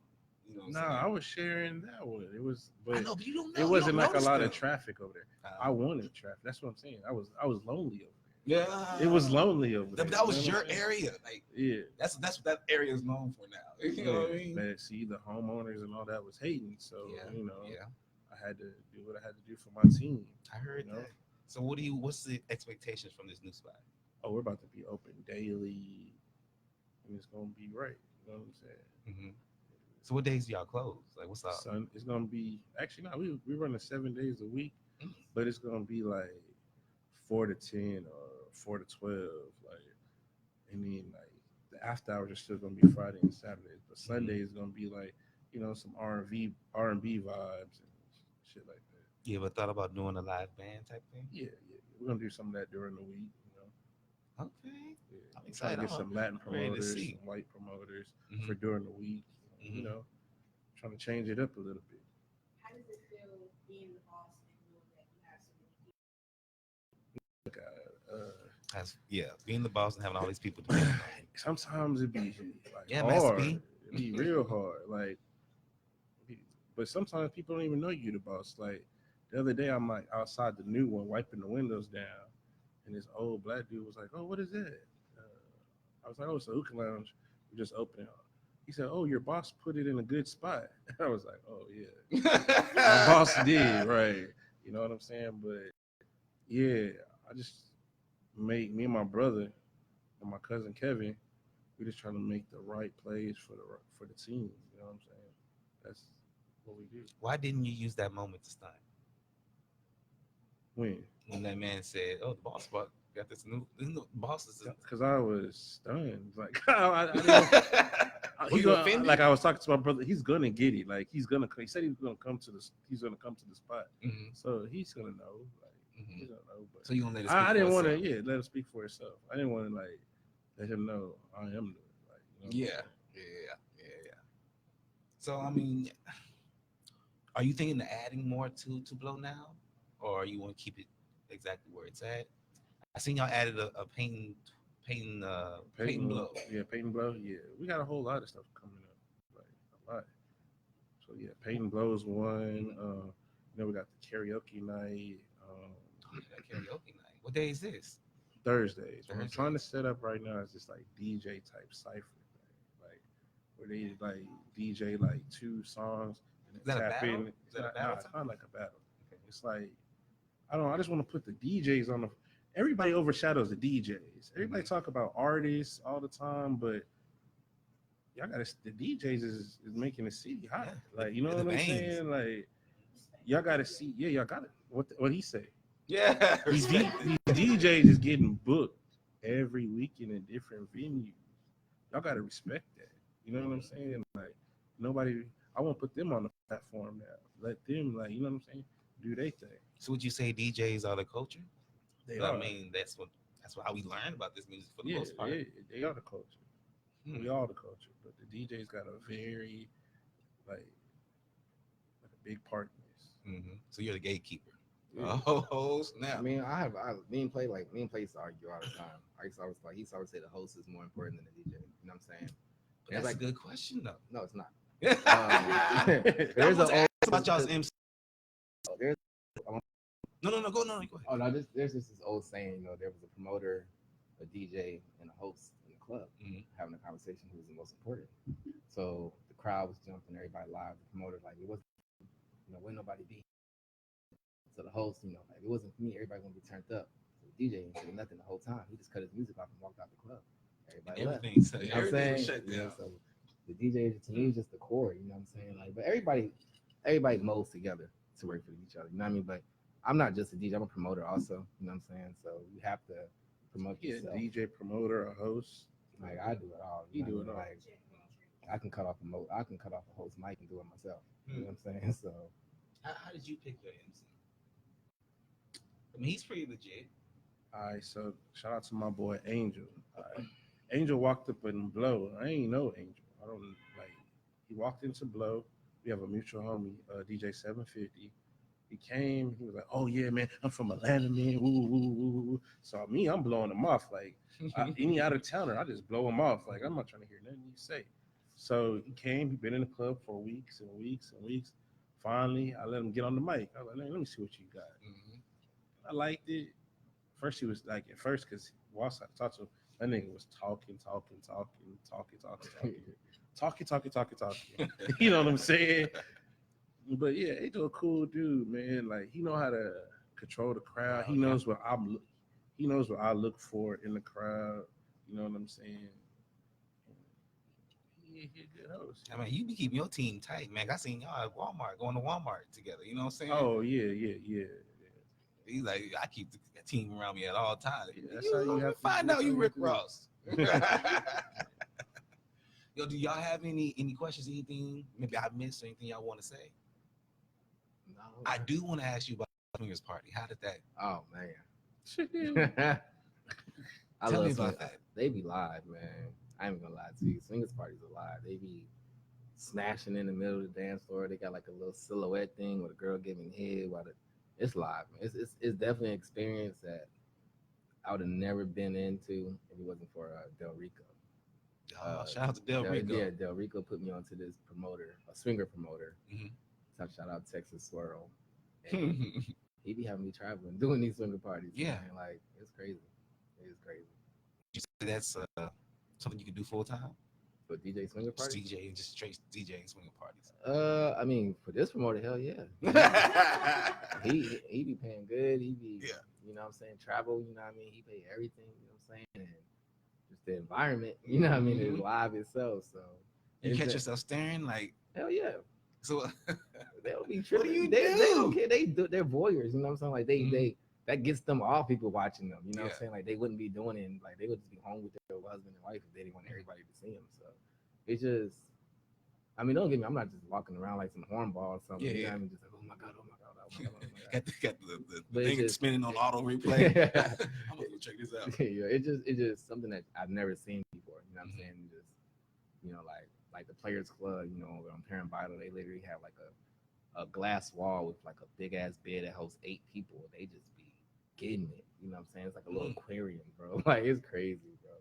[SPEAKER 1] You know what I'm
[SPEAKER 3] Nah, I
[SPEAKER 1] saying?
[SPEAKER 3] was sharing that one. It was, but
[SPEAKER 1] I know, but you don't know.
[SPEAKER 3] it
[SPEAKER 1] You
[SPEAKER 3] wasn't
[SPEAKER 1] don't
[SPEAKER 3] like a
[SPEAKER 1] notice
[SPEAKER 3] lot
[SPEAKER 1] them.
[SPEAKER 3] of traffic over there. I wanted traffic. That's what I'm saying. I was lonely over
[SPEAKER 1] Yeah.
[SPEAKER 3] there. It was lonely over there.
[SPEAKER 1] That was
[SPEAKER 3] you know
[SPEAKER 1] your
[SPEAKER 3] what I'm saying?
[SPEAKER 1] area. Like
[SPEAKER 3] Yeah.
[SPEAKER 1] that's what that area is known for now. You know what I mean?
[SPEAKER 3] But see, the homeowners and all that was hating. So,
[SPEAKER 1] Yeah.
[SPEAKER 3] I had to do what I had to do for my team.
[SPEAKER 1] I heard
[SPEAKER 3] You know?
[SPEAKER 1] that. So what's the expectations from this new spot?
[SPEAKER 3] Oh, we're about to be open daily, and it's gonna be right. You know what I'm saying?
[SPEAKER 1] Mm-hmm. So what days do y'all close? Like what's up?
[SPEAKER 3] It's gonna be actually no, we run 7 days a week,
[SPEAKER 1] Mm.
[SPEAKER 3] but it's gonna be like 4 to 10 or 4 to 12, like, and then like the after hours are still gonna be Friday and Saturdays, but Sunday is gonna be like some R&B vibes and shit like that.
[SPEAKER 1] You ever thought about doing a live band type thing?
[SPEAKER 3] Yeah, we're gonna do some of that during the week.
[SPEAKER 1] Okay.
[SPEAKER 3] Yeah.
[SPEAKER 1] I'm
[SPEAKER 3] I'm trying
[SPEAKER 1] excited.
[SPEAKER 3] to get some Latin
[SPEAKER 1] I'm ready to
[SPEAKER 3] promoters,
[SPEAKER 1] see.
[SPEAKER 3] some white promoters
[SPEAKER 1] Mhm.
[SPEAKER 3] for during the week. You
[SPEAKER 1] Mhm.
[SPEAKER 3] know, trying to change it up a little bit.
[SPEAKER 4] How does it feel being the boss and knowing that you have so many people?
[SPEAKER 1] Being the boss and having all these people depending on you.
[SPEAKER 3] Sometimes it be like
[SPEAKER 1] Yeah, Master
[SPEAKER 3] hard.
[SPEAKER 1] P.
[SPEAKER 3] It be real hard. Like, but sometimes people don't even know you the boss. Like the other day, I'm like outside the new one, wiping the windows down, and this old black dude was like, "Oh, what is that?" I was like, "Oh, it's a hookah lounge. We just opened it." He said, "Oh, your boss put it in a good spot." I was like, "Oh yeah, my boss did, right?" You know what I'm saying? But yeah, I just make me and my brother and my cousin Kevin. We just trying to make the right plays for the team. You know what I'm saying? That's what we do.
[SPEAKER 1] Why didn't you use that moment to stunt?
[SPEAKER 3] When
[SPEAKER 1] When that man said, "Oh, the boss Got this new bosses.
[SPEAKER 3] Because I was stunned. Like I didn't.
[SPEAKER 1] Were you offended?
[SPEAKER 3] Like I was talking to my brother. He's gonna get it. Like he said he was gonna come to the. He's gonna come to the spot.
[SPEAKER 1] Mm-hmm.
[SPEAKER 3] So he's gonna know. Like
[SPEAKER 1] Mm-hmm.
[SPEAKER 3] he's gonna know. But
[SPEAKER 1] So you gonna let it?
[SPEAKER 3] I didn't want to. Yeah, let him speak for himself. I didn't want to like let him know I am doing it. Like
[SPEAKER 1] Yeah. So I mean, are you thinking of adding more to Blow now, or you want to keep it exactly where it's at? I seen y'all added a painting blow.
[SPEAKER 3] Yeah, painting blow. Yeah, we got a whole lot of stuff coming up, like a lot. So yeah, painting blow is one. We got the karaoke night.
[SPEAKER 1] That karaoke night. What day is this?
[SPEAKER 3] Thursdays. What I'm trying to set up right now is this like DJ type cipher thing, like where they like DJ like 2 songs and
[SPEAKER 1] Is that a
[SPEAKER 3] tap
[SPEAKER 1] battle?
[SPEAKER 3] in.
[SPEAKER 1] Is that a battle?
[SPEAKER 3] It's not like a battle. Okay. It's like I don't know. I just want to put the DJs on the. Everybody overshadows the DJs. Everybody talk about artists all the time, but y'all got the DJs is making the city hot.
[SPEAKER 1] Yeah.
[SPEAKER 3] Like you know
[SPEAKER 1] The
[SPEAKER 3] what I'm
[SPEAKER 1] veins.
[SPEAKER 3] saying? Like y'all got to see. Yeah, y'all got it. What he say?
[SPEAKER 1] Yeah.
[SPEAKER 3] These DJs is getting booked every weekend in different venues. Y'all got to respect that. You know what I'm saying? Like nobody. I won't put them on the platform now. Let them like you know what I'm saying. Do they thing.
[SPEAKER 1] So would you say DJs are the culture?
[SPEAKER 3] They
[SPEAKER 1] I
[SPEAKER 3] are.
[SPEAKER 1] mean, that's how we learn about this music for the most part.
[SPEAKER 3] They are the culture. We are the culture, but the DJ's got a very like a big part in this.
[SPEAKER 1] Mm-hmm. So you're the gatekeeper.
[SPEAKER 2] Yeah.
[SPEAKER 1] Oh snap!
[SPEAKER 2] I mean, me and Play used to argue all the time. He used to always say the host is more important than the DJ. You know what I'm saying?
[SPEAKER 1] But that's like a good question though.
[SPEAKER 2] No, it's not.
[SPEAKER 1] There's a about y'all's MC.
[SPEAKER 2] There's
[SPEAKER 1] No, go ahead.
[SPEAKER 2] Oh no, there's just this old saying. There was a promoter, a DJ, and a host in the club having a conversation who was the most important. So the crowd was jumping, everybody live. The promoter like it wasn't, wouldn't nobody be. So the host, like it wasn't for me. Everybody gonna be turned up. So the DJ ain't saying nothing the whole time. He just cut his music off and walked out the club. Everybody left.
[SPEAKER 1] Everything shut down.
[SPEAKER 2] So the DJ to me is just the core. You know what I'm saying? Like, but everybody molds together to work for each other. You know what I mean? But I'm not just a DJ. I'm a promoter also. You know what I'm saying? So you have to promote yourself.
[SPEAKER 3] DJ, promoter, a host.
[SPEAKER 2] Like I do it all.
[SPEAKER 3] You do it all.
[SPEAKER 2] Like I can cut off a host mic and do it myself. You know what I'm saying? So
[SPEAKER 1] how did you pick your MC? I mean, he's pretty legit.
[SPEAKER 3] All right, so shout out to my boy Angel. Angel walked up in Blow. I ain't know Angel. I don't like. He walked into Blow. We have a mutual homie, DJ 750. He came. He was like, "Oh yeah, man, I'm from Atlanta, man." Woo, woo, woo, woo. So I'm blowing him off. Like any out of towner, I just blow him off. Like I'm not trying to hear nothing you say. So he came. He been in the club for weeks and weeks and weeks. Finally, I let him get on the mic. I was like, "Let me see what you got." I liked it. First, he was like, because whilst I talked to him, that nigga was talking. You know what I'm saying? But yeah, Angel a cool dude, man. Like he know how to control the crowd. He knows what I look for in the crowd. You know what I'm saying? He a good host.
[SPEAKER 1] I mean, you be keeping your team tight, man. I seen y'all at Walmart going to Walmart together. You know what I'm saying?
[SPEAKER 3] Oh yeah.
[SPEAKER 1] He's like, I keep the team around me at all times.
[SPEAKER 3] Yeah, that's how you have to
[SPEAKER 1] find out you Rick Ross. Yo, do y'all have any questions? Anything maybe I missed or anything y'all want to say?
[SPEAKER 2] No.
[SPEAKER 1] I do want to ask you about the swingers party. How did that?
[SPEAKER 2] Oh man.
[SPEAKER 1] Tell me about that.
[SPEAKER 2] They be live, man. I ain't gonna lie to you. Swingers parties are live. They be smashing in the middle of the dance floor. They got like a little silhouette thing with a girl giving head while it's live, man. It's definitely an experience that I would have never been into if it wasn't for Del Rico.
[SPEAKER 1] Shout out to Del Rico.
[SPEAKER 2] Yeah, Del Rico put me onto this promoter, a swinger promoter. So shout out Texas Swirl. And he be having me traveling, doing these swinger parties.
[SPEAKER 1] Yeah,
[SPEAKER 2] man. Like it's crazy. It is crazy.
[SPEAKER 1] You say that's something you can do full time?
[SPEAKER 2] But DJ swinger parties?
[SPEAKER 1] Just straight DJ swinger parties.
[SPEAKER 2] I mean, for this promoter, hell yeah. he be paying good. He be, you know what I'm saying, travel, you know what I mean? He pay everything, you know what I'm saying? And just the environment, you know what I mean, is live itself. So
[SPEAKER 1] you catch yourself staring like
[SPEAKER 2] hell yeah.
[SPEAKER 1] So
[SPEAKER 2] they'll be tripping.
[SPEAKER 1] What do you
[SPEAKER 2] They
[SPEAKER 1] do?
[SPEAKER 2] don't care. They're voyeurs, you know what I'm saying? Like they that gets them all people watching them. You know what
[SPEAKER 5] Yeah.
[SPEAKER 2] I'm saying? Like they wouldn't be doing it. Like they would just be home with their husband and wife if they didn't want everybody to see them. So it's just. I mean, don't get me. I'm not just walking around like some hornball or something.
[SPEAKER 5] Yeah,
[SPEAKER 2] You know
[SPEAKER 5] yeah.
[SPEAKER 2] what I mean? Just like, oh my god, oh my god, oh my god, oh my god.
[SPEAKER 5] got the
[SPEAKER 2] But it's
[SPEAKER 5] thing
[SPEAKER 2] just-
[SPEAKER 5] spinning on auto replay. I'm gonna go check this out.
[SPEAKER 2] Yeah, it's just something that I've never seen before. You know what I'm saying? Just like the Players Club. On Parent Vital, they literally have like a glass wall with like a big ass bed that hosts 8 people. They just be getting it. You know what I'm saying? It's like a little aquarium, bro. Like it's crazy, bro.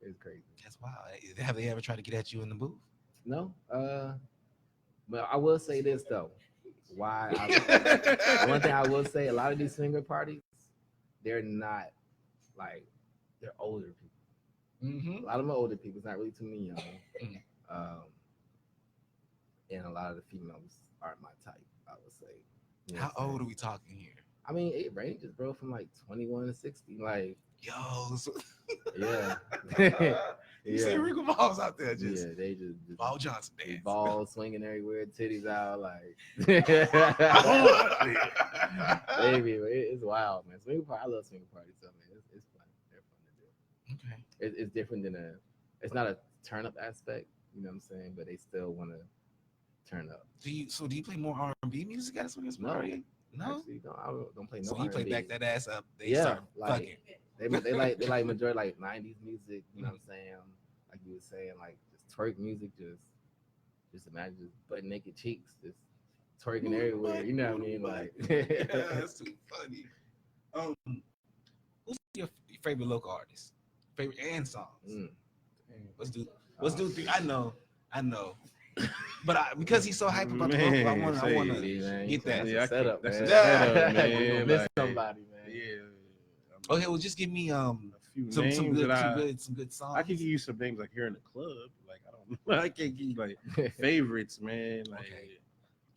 [SPEAKER 2] It's crazy.
[SPEAKER 5] That's wild. Have they ever tried to get at you in the booth?
[SPEAKER 2] No, but I will say this though. One thing I will say, a lot of these swinger parties, they're not like they're older people. A lot of them are older people. It's not really too many young. And a lot of the females aren't my type, I would say. You know
[SPEAKER 5] How
[SPEAKER 2] what I'm
[SPEAKER 5] old
[SPEAKER 2] saying?
[SPEAKER 5] are we talking here?
[SPEAKER 2] I mean, it ranges, bro, from like 21 to 60. Like,
[SPEAKER 5] Yo, so
[SPEAKER 2] yeah.
[SPEAKER 5] you see Rico Balls out there
[SPEAKER 2] Yeah, they just
[SPEAKER 5] Ball Johnson dance.
[SPEAKER 2] balls swinging everywhere, titties out, like.
[SPEAKER 5] Oh,
[SPEAKER 2] Baby, it's wild, man. I love swinger parties, so man, it's fun. They're fun to do.
[SPEAKER 5] Okay.
[SPEAKER 2] It's different than it's not a turn up aspect, you know what I'm saying? But they still want to turn up.
[SPEAKER 5] Do you play more R&B music at a swingers
[SPEAKER 2] No.
[SPEAKER 5] party? No.
[SPEAKER 2] Actually, I don't play no.
[SPEAKER 5] So you play
[SPEAKER 2] R&B.
[SPEAKER 5] back that ass up. They
[SPEAKER 2] Yeah,
[SPEAKER 5] start
[SPEAKER 2] like-
[SPEAKER 5] fucking.
[SPEAKER 2] They like majority like 90s music, you know what I'm saying? Like you were saying, like just twerk music, just imagine just butt naked cheeks, just twerking everywhere. You know what I mean? Like,
[SPEAKER 5] Yeah, that's too funny. Who's your favorite local artist? Favorite and songs? Let's do 3. I know. But because he's so hype about the
[SPEAKER 3] Man,
[SPEAKER 5] local, I want to
[SPEAKER 2] man,
[SPEAKER 5] get that.
[SPEAKER 3] Yeah, I
[SPEAKER 2] setup,
[SPEAKER 3] that's
[SPEAKER 2] man.
[SPEAKER 3] a setup, man.
[SPEAKER 2] You gonna miss
[SPEAKER 3] Like,
[SPEAKER 2] somebody, man.
[SPEAKER 3] Yeah.
[SPEAKER 5] Okay, well, just give me
[SPEAKER 3] A few
[SPEAKER 5] some
[SPEAKER 3] names
[SPEAKER 5] good
[SPEAKER 3] that
[SPEAKER 5] some good songs.
[SPEAKER 3] I can give you some names like here in the club. Like I don't, I can't give you like favorites, man. Like
[SPEAKER 5] Okay.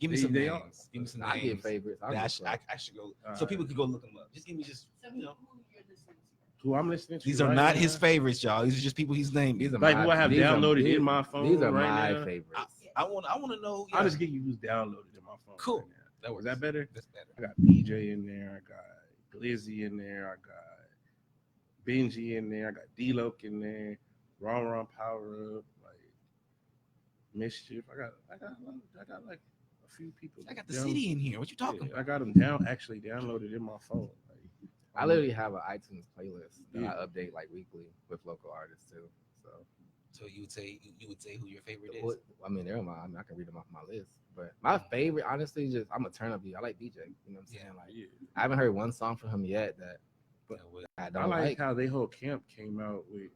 [SPEAKER 5] Give me
[SPEAKER 3] They-
[SPEAKER 5] some
[SPEAKER 3] they
[SPEAKER 5] names.
[SPEAKER 3] are-
[SPEAKER 5] Give me some
[SPEAKER 2] I
[SPEAKER 5] names.
[SPEAKER 2] get favorites.
[SPEAKER 5] That I should go so
[SPEAKER 3] Alright.
[SPEAKER 5] people could go look them up. Just give me
[SPEAKER 4] So who you're listening to?
[SPEAKER 3] who I'm listening to.
[SPEAKER 5] these are
[SPEAKER 3] right
[SPEAKER 5] not
[SPEAKER 3] now,
[SPEAKER 5] his favorites, y'all. These are just people he's named.
[SPEAKER 2] These are
[SPEAKER 3] Like
[SPEAKER 2] my,
[SPEAKER 3] who I have
[SPEAKER 2] these are-
[SPEAKER 3] downloaded
[SPEAKER 2] these-
[SPEAKER 3] in my phone.
[SPEAKER 2] These are
[SPEAKER 3] right
[SPEAKER 2] my
[SPEAKER 3] now.
[SPEAKER 2] favorites.
[SPEAKER 5] I want to know.
[SPEAKER 3] I'll just give you who's downloaded in my phone.
[SPEAKER 5] Cool.
[SPEAKER 3] Right now. Was that better?
[SPEAKER 5] That's better.
[SPEAKER 3] I got BJ in there. I got Glizzy in there. I got Benji in there. I got D-Loke in there. Ron Power Up. Like Mischief. I got like a few people.
[SPEAKER 5] I got the
[SPEAKER 3] down-
[SPEAKER 5] city in here. What you
[SPEAKER 3] Yeah,
[SPEAKER 5] talking
[SPEAKER 3] I
[SPEAKER 5] about?
[SPEAKER 3] got them downloaded in my phone. Like,
[SPEAKER 2] I literally have an iTunes playlist that
[SPEAKER 3] Yeah.
[SPEAKER 2] I update like weekly with local artists too. So,
[SPEAKER 5] So you would say who your favorite is?
[SPEAKER 2] I mean, they're on my. I mean, I can read them off my list. But my favorite, honestly, just I'm a turn up. I like BJ. You know what I'm saying? Like,
[SPEAKER 3] yeah.
[SPEAKER 2] I haven't heard one song from him yet that
[SPEAKER 5] Yeah, well,
[SPEAKER 2] I
[SPEAKER 3] I
[SPEAKER 2] don't
[SPEAKER 3] like
[SPEAKER 2] like.
[SPEAKER 3] how their whole camp came out with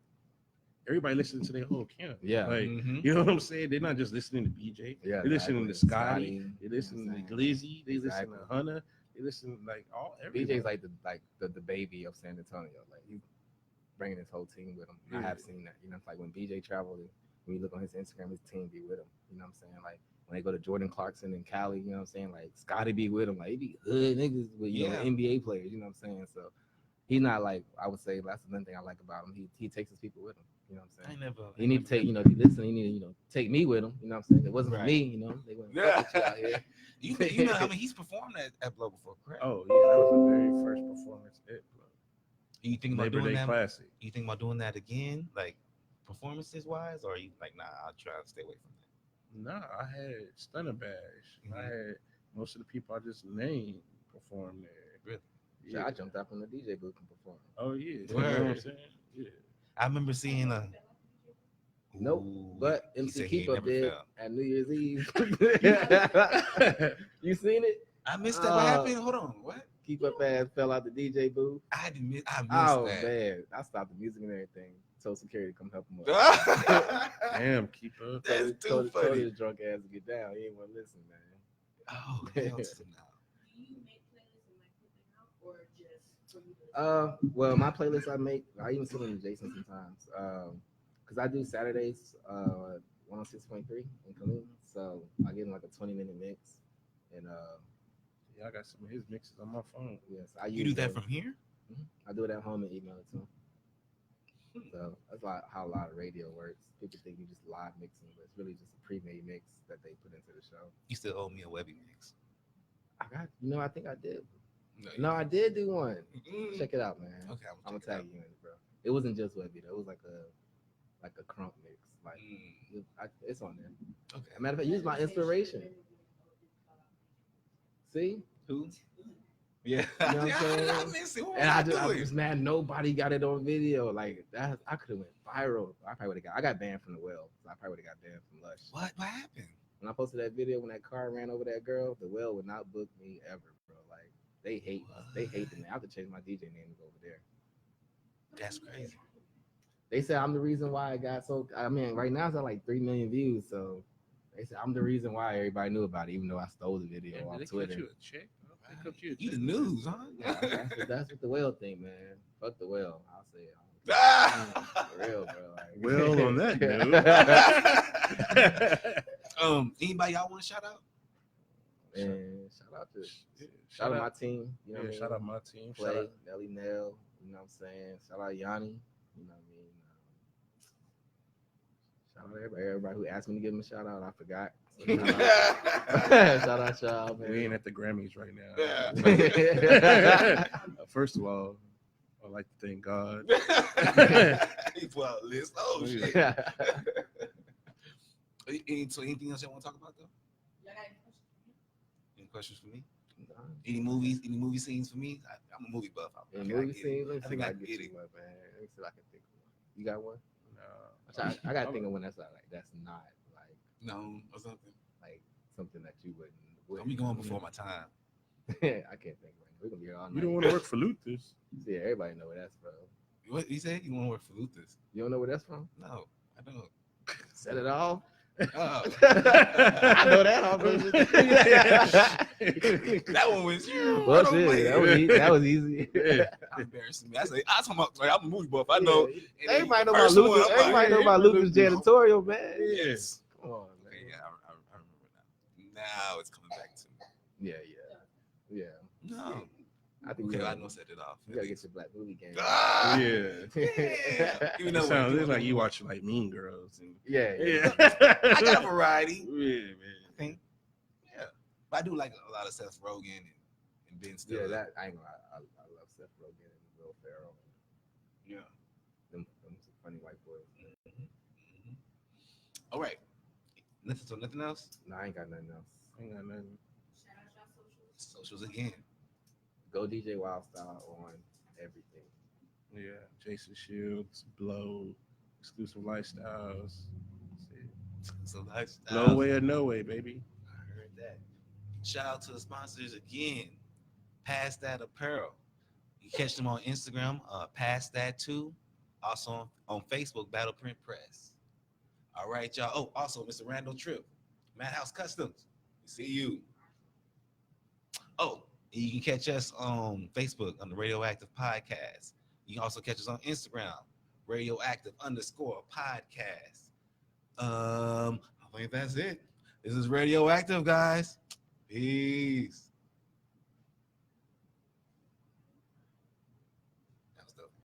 [SPEAKER 3] everybody listening to their whole camp.
[SPEAKER 2] Yeah.
[SPEAKER 3] Like,
[SPEAKER 5] mhm.
[SPEAKER 3] you know what I'm saying? They're not just listening to BJ.
[SPEAKER 2] Yeah,
[SPEAKER 3] They're listening to
[SPEAKER 2] exactly.
[SPEAKER 3] Scotty.
[SPEAKER 2] Scotty,
[SPEAKER 3] They
[SPEAKER 2] you know
[SPEAKER 3] listen
[SPEAKER 2] what
[SPEAKER 3] to
[SPEAKER 2] I'm saying?
[SPEAKER 3] Glizzy. They listen
[SPEAKER 2] Exactly.
[SPEAKER 3] to Hunter. They listen like all everybody.
[SPEAKER 2] BJ's like the baby of San Antonio. Like he's bringing his whole team with him. I have seen that. You know, it's like when BJ traveled, when you look on his Instagram, his team be with him. You know what I'm saying? Like when they go to Jordan Clarkson in Cali, you know what I'm saying? Like Scotty be with him. Like he be hood niggas with
[SPEAKER 5] Yeah.
[SPEAKER 2] NBA players. You know what I'm saying? So he's not like I would say that's another thing I like about him. He takes his people with him. You know what I'm saying?
[SPEAKER 5] I never.
[SPEAKER 2] You need to take, if you listen, you need to, take me with him. You know what I'm saying? It wasn't for
[SPEAKER 5] Right.
[SPEAKER 2] me, they wouldn't
[SPEAKER 5] Yeah.
[SPEAKER 2] fuck with you out here.
[SPEAKER 5] You know, I mean, he's performed at Blow before, correct?
[SPEAKER 3] Oh yeah, that was the very first performance at
[SPEAKER 5] You think about
[SPEAKER 3] Labor
[SPEAKER 5] doing
[SPEAKER 3] Day
[SPEAKER 5] that?
[SPEAKER 3] Classic.
[SPEAKER 5] You think about doing that again, like performances wise, or are you like, nah, I'll try to stay away from that.
[SPEAKER 3] Nah, I had Stunner Bash. I had most of the people I just named perform there.
[SPEAKER 5] Really?
[SPEAKER 2] So I jumped out from the DJ booth and performed.
[SPEAKER 3] Oh yeah. You know
[SPEAKER 5] Word.
[SPEAKER 3] what I'm saying? Yeah.
[SPEAKER 5] I remember seeing a.
[SPEAKER 2] Nope,
[SPEAKER 5] Ooh,
[SPEAKER 2] but
[SPEAKER 5] he
[SPEAKER 2] MC
[SPEAKER 5] said he
[SPEAKER 2] Keep Up
[SPEAKER 5] never
[SPEAKER 2] did
[SPEAKER 5] fell.
[SPEAKER 2] at New Year's Eve. You seen it?
[SPEAKER 5] I missed that. What happened? Hold on. What?
[SPEAKER 2] Keep Up ass fell out the DJ booth.
[SPEAKER 5] I missed
[SPEAKER 2] Oh
[SPEAKER 5] that.
[SPEAKER 2] man, I stopped the music and everything. Told security to come help him up.
[SPEAKER 3] Damn, keep up.
[SPEAKER 5] That's too
[SPEAKER 2] told
[SPEAKER 5] funny.
[SPEAKER 2] his drunk ass to get down. He ain't want to listen, man.
[SPEAKER 5] Oh, hell to no.
[SPEAKER 4] Do you make playlists and like put them out, or just for you to
[SPEAKER 2] Well, my playlist I make, I even send them to Jason sometimes. Cause I do Saturdays, 106.3 in Cologne. So I give him like a 20-minute mix, and
[SPEAKER 3] Yeah, I got some of his mixes on my phone.
[SPEAKER 2] yes, I
[SPEAKER 5] You
[SPEAKER 2] use
[SPEAKER 5] do that
[SPEAKER 2] those.
[SPEAKER 5] from here?
[SPEAKER 2] I do it at home and email it to him. So that's how a lot of radio works. People think you just live mixing, but it's really just a pre-made mix that they put into the show.
[SPEAKER 5] You still owe me a Webby mix.
[SPEAKER 2] I think I did. No, I did do one.
[SPEAKER 5] Mm.
[SPEAKER 2] Check it out, man.
[SPEAKER 5] Okay,
[SPEAKER 2] I'm gonna
[SPEAKER 5] check it
[SPEAKER 2] tag you in it, bro. It wasn't just web video. It was like a crunk mix. Like it's on there.
[SPEAKER 5] Okay.
[SPEAKER 2] As a matter of fact, use my inspiration. See?
[SPEAKER 5] Who? Yeah.
[SPEAKER 2] You know what I'm saying?
[SPEAKER 5] I miss it. What
[SPEAKER 2] And
[SPEAKER 5] was
[SPEAKER 2] I
[SPEAKER 5] doing?
[SPEAKER 2] just mad nobody got it on video. Like that, I could have went viral. I probably would have got. I got banned from the well. So I probably would have got banned from Lush.
[SPEAKER 5] What happened?
[SPEAKER 2] When I posted that video when that car ran over that girl, the well would not book me ever, bro. Like they hate the name. I have to change my DJ name to go over there.
[SPEAKER 5] That's crazy.
[SPEAKER 2] They said I'm the reason why I got so. I mean, right now it's at like 3 million views. So they said I'm the reason why everybody knew about it, even though I stole the video off Twitter.
[SPEAKER 3] You a check?
[SPEAKER 5] You the news, huh?
[SPEAKER 2] Yeah, that's what the whale thing, man. Fuck the whale. I'll say it. For real, bro. Like,
[SPEAKER 3] Well, on that note,
[SPEAKER 5] Anybody y'all want to shout out?
[SPEAKER 2] Man, shout out my team. You know what I mean?
[SPEAKER 3] Shout out my team.
[SPEAKER 2] Play,
[SPEAKER 3] Shout out.
[SPEAKER 2] Nelly Nell. You know what I'm saying? Shout out Yanni. You know what I mean? Shout out everybody who asked me to give him a shout out. I forgot. So shout out y'all, man.
[SPEAKER 3] We ain't at the Grammys right now.
[SPEAKER 5] Yeah.
[SPEAKER 3] First of all, I'd like to thank God.
[SPEAKER 5] He put out a list. Oh shit. So anything else y'all want to talk about though? Any questions for me? Any movie scenes for me? I'm a movie buff.
[SPEAKER 2] Movie scenes?
[SPEAKER 5] I think I can get it.
[SPEAKER 2] One, man. Let me see if I can think of one. You got one?
[SPEAKER 3] No.
[SPEAKER 2] I gotta think of one that's not like
[SPEAKER 5] No, or something.
[SPEAKER 2] like something that you wouldn't.
[SPEAKER 5] I'm be going before my time.
[SPEAKER 2] I can't think right now. We're gonna be here all night.
[SPEAKER 3] You don't want to work for Luthers.
[SPEAKER 2] Yeah, everybody know where that's from.
[SPEAKER 5] What you say? You want to work for Luthers?
[SPEAKER 2] You don't know where that's from?
[SPEAKER 5] No, I don't.
[SPEAKER 2] Set it off.
[SPEAKER 5] Oh.
[SPEAKER 2] I know that already.
[SPEAKER 5] That one was you.
[SPEAKER 2] Well, shit, that was easy.
[SPEAKER 5] Embarrassing me. I talking about. Like, I'm a movie buff. I know.
[SPEAKER 2] Yeah. Everybody know about Lucas. Everybody know about Lucas janitorial, man.
[SPEAKER 5] Yes.
[SPEAKER 2] Come on, man.
[SPEAKER 5] Okay, yeah, I remember now. Now it's coming back to me.
[SPEAKER 2] Yeah.
[SPEAKER 5] No.
[SPEAKER 2] I think
[SPEAKER 5] Okay,
[SPEAKER 2] you
[SPEAKER 5] I
[SPEAKER 2] gotta,
[SPEAKER 5] know set it off.
[SPEAKER 2] you gotta get your black movie game.
[SPEAKER 5] Ah,
[SPEAKER 3] Yeah.
[SPEAKER 5] yeah. Even though
[SPEAKER 3] It sounds like you watch like Mean Girls. And,
[SPEAKER 2] Yeah.
[SPEAKER 5] I got a variety.
[SPEAKER 3] Yeah, man.
[SPEAKER 5] Yeah, but I do like a lot of Seth Rogen and Ben Stiller.
[SPEAKER 2] Yeah, that I ain't gonna. I love Seth Rogen and Will Ferrell.
[SPEAKER 5] Yeah.
[SPEAKER 2] Them funny white boys.
[SPEAKER 5] Mm-hmm. All right. Nothing else.
[SPEAKER 2] No, I ain't got nothing else.
[SPEAKER 3] Ain't got nothing.
[SPEAKER 4] Shout out y'all socials.
[SPEAKER 5] Socials again.
[SPEAKER 2] Go DJ WildStyle on everything.
[SPEAKER 3] Yeah, Jason Shields, Blow, exclusive lifestyles.
[SPEAKER 5] So that's
[SPEAKER 3] No way or no way, baby.
[SPEAKER 5] I heard that. Shout out to the sponsors again. Pass That Apparel. You catch them on Instagram, Pass That Too. Also on Facebook, Battle Print Press. All right, y'all. Oh, also Mr. Randall Tripp, Madhouse Customs. We see you. Oh, you can catch us on Facebook on the Radioactive Podcast. You can also catch us on Instagram, Radioactive_podcast. I think that's it. This is Radioactive, guys. Peace.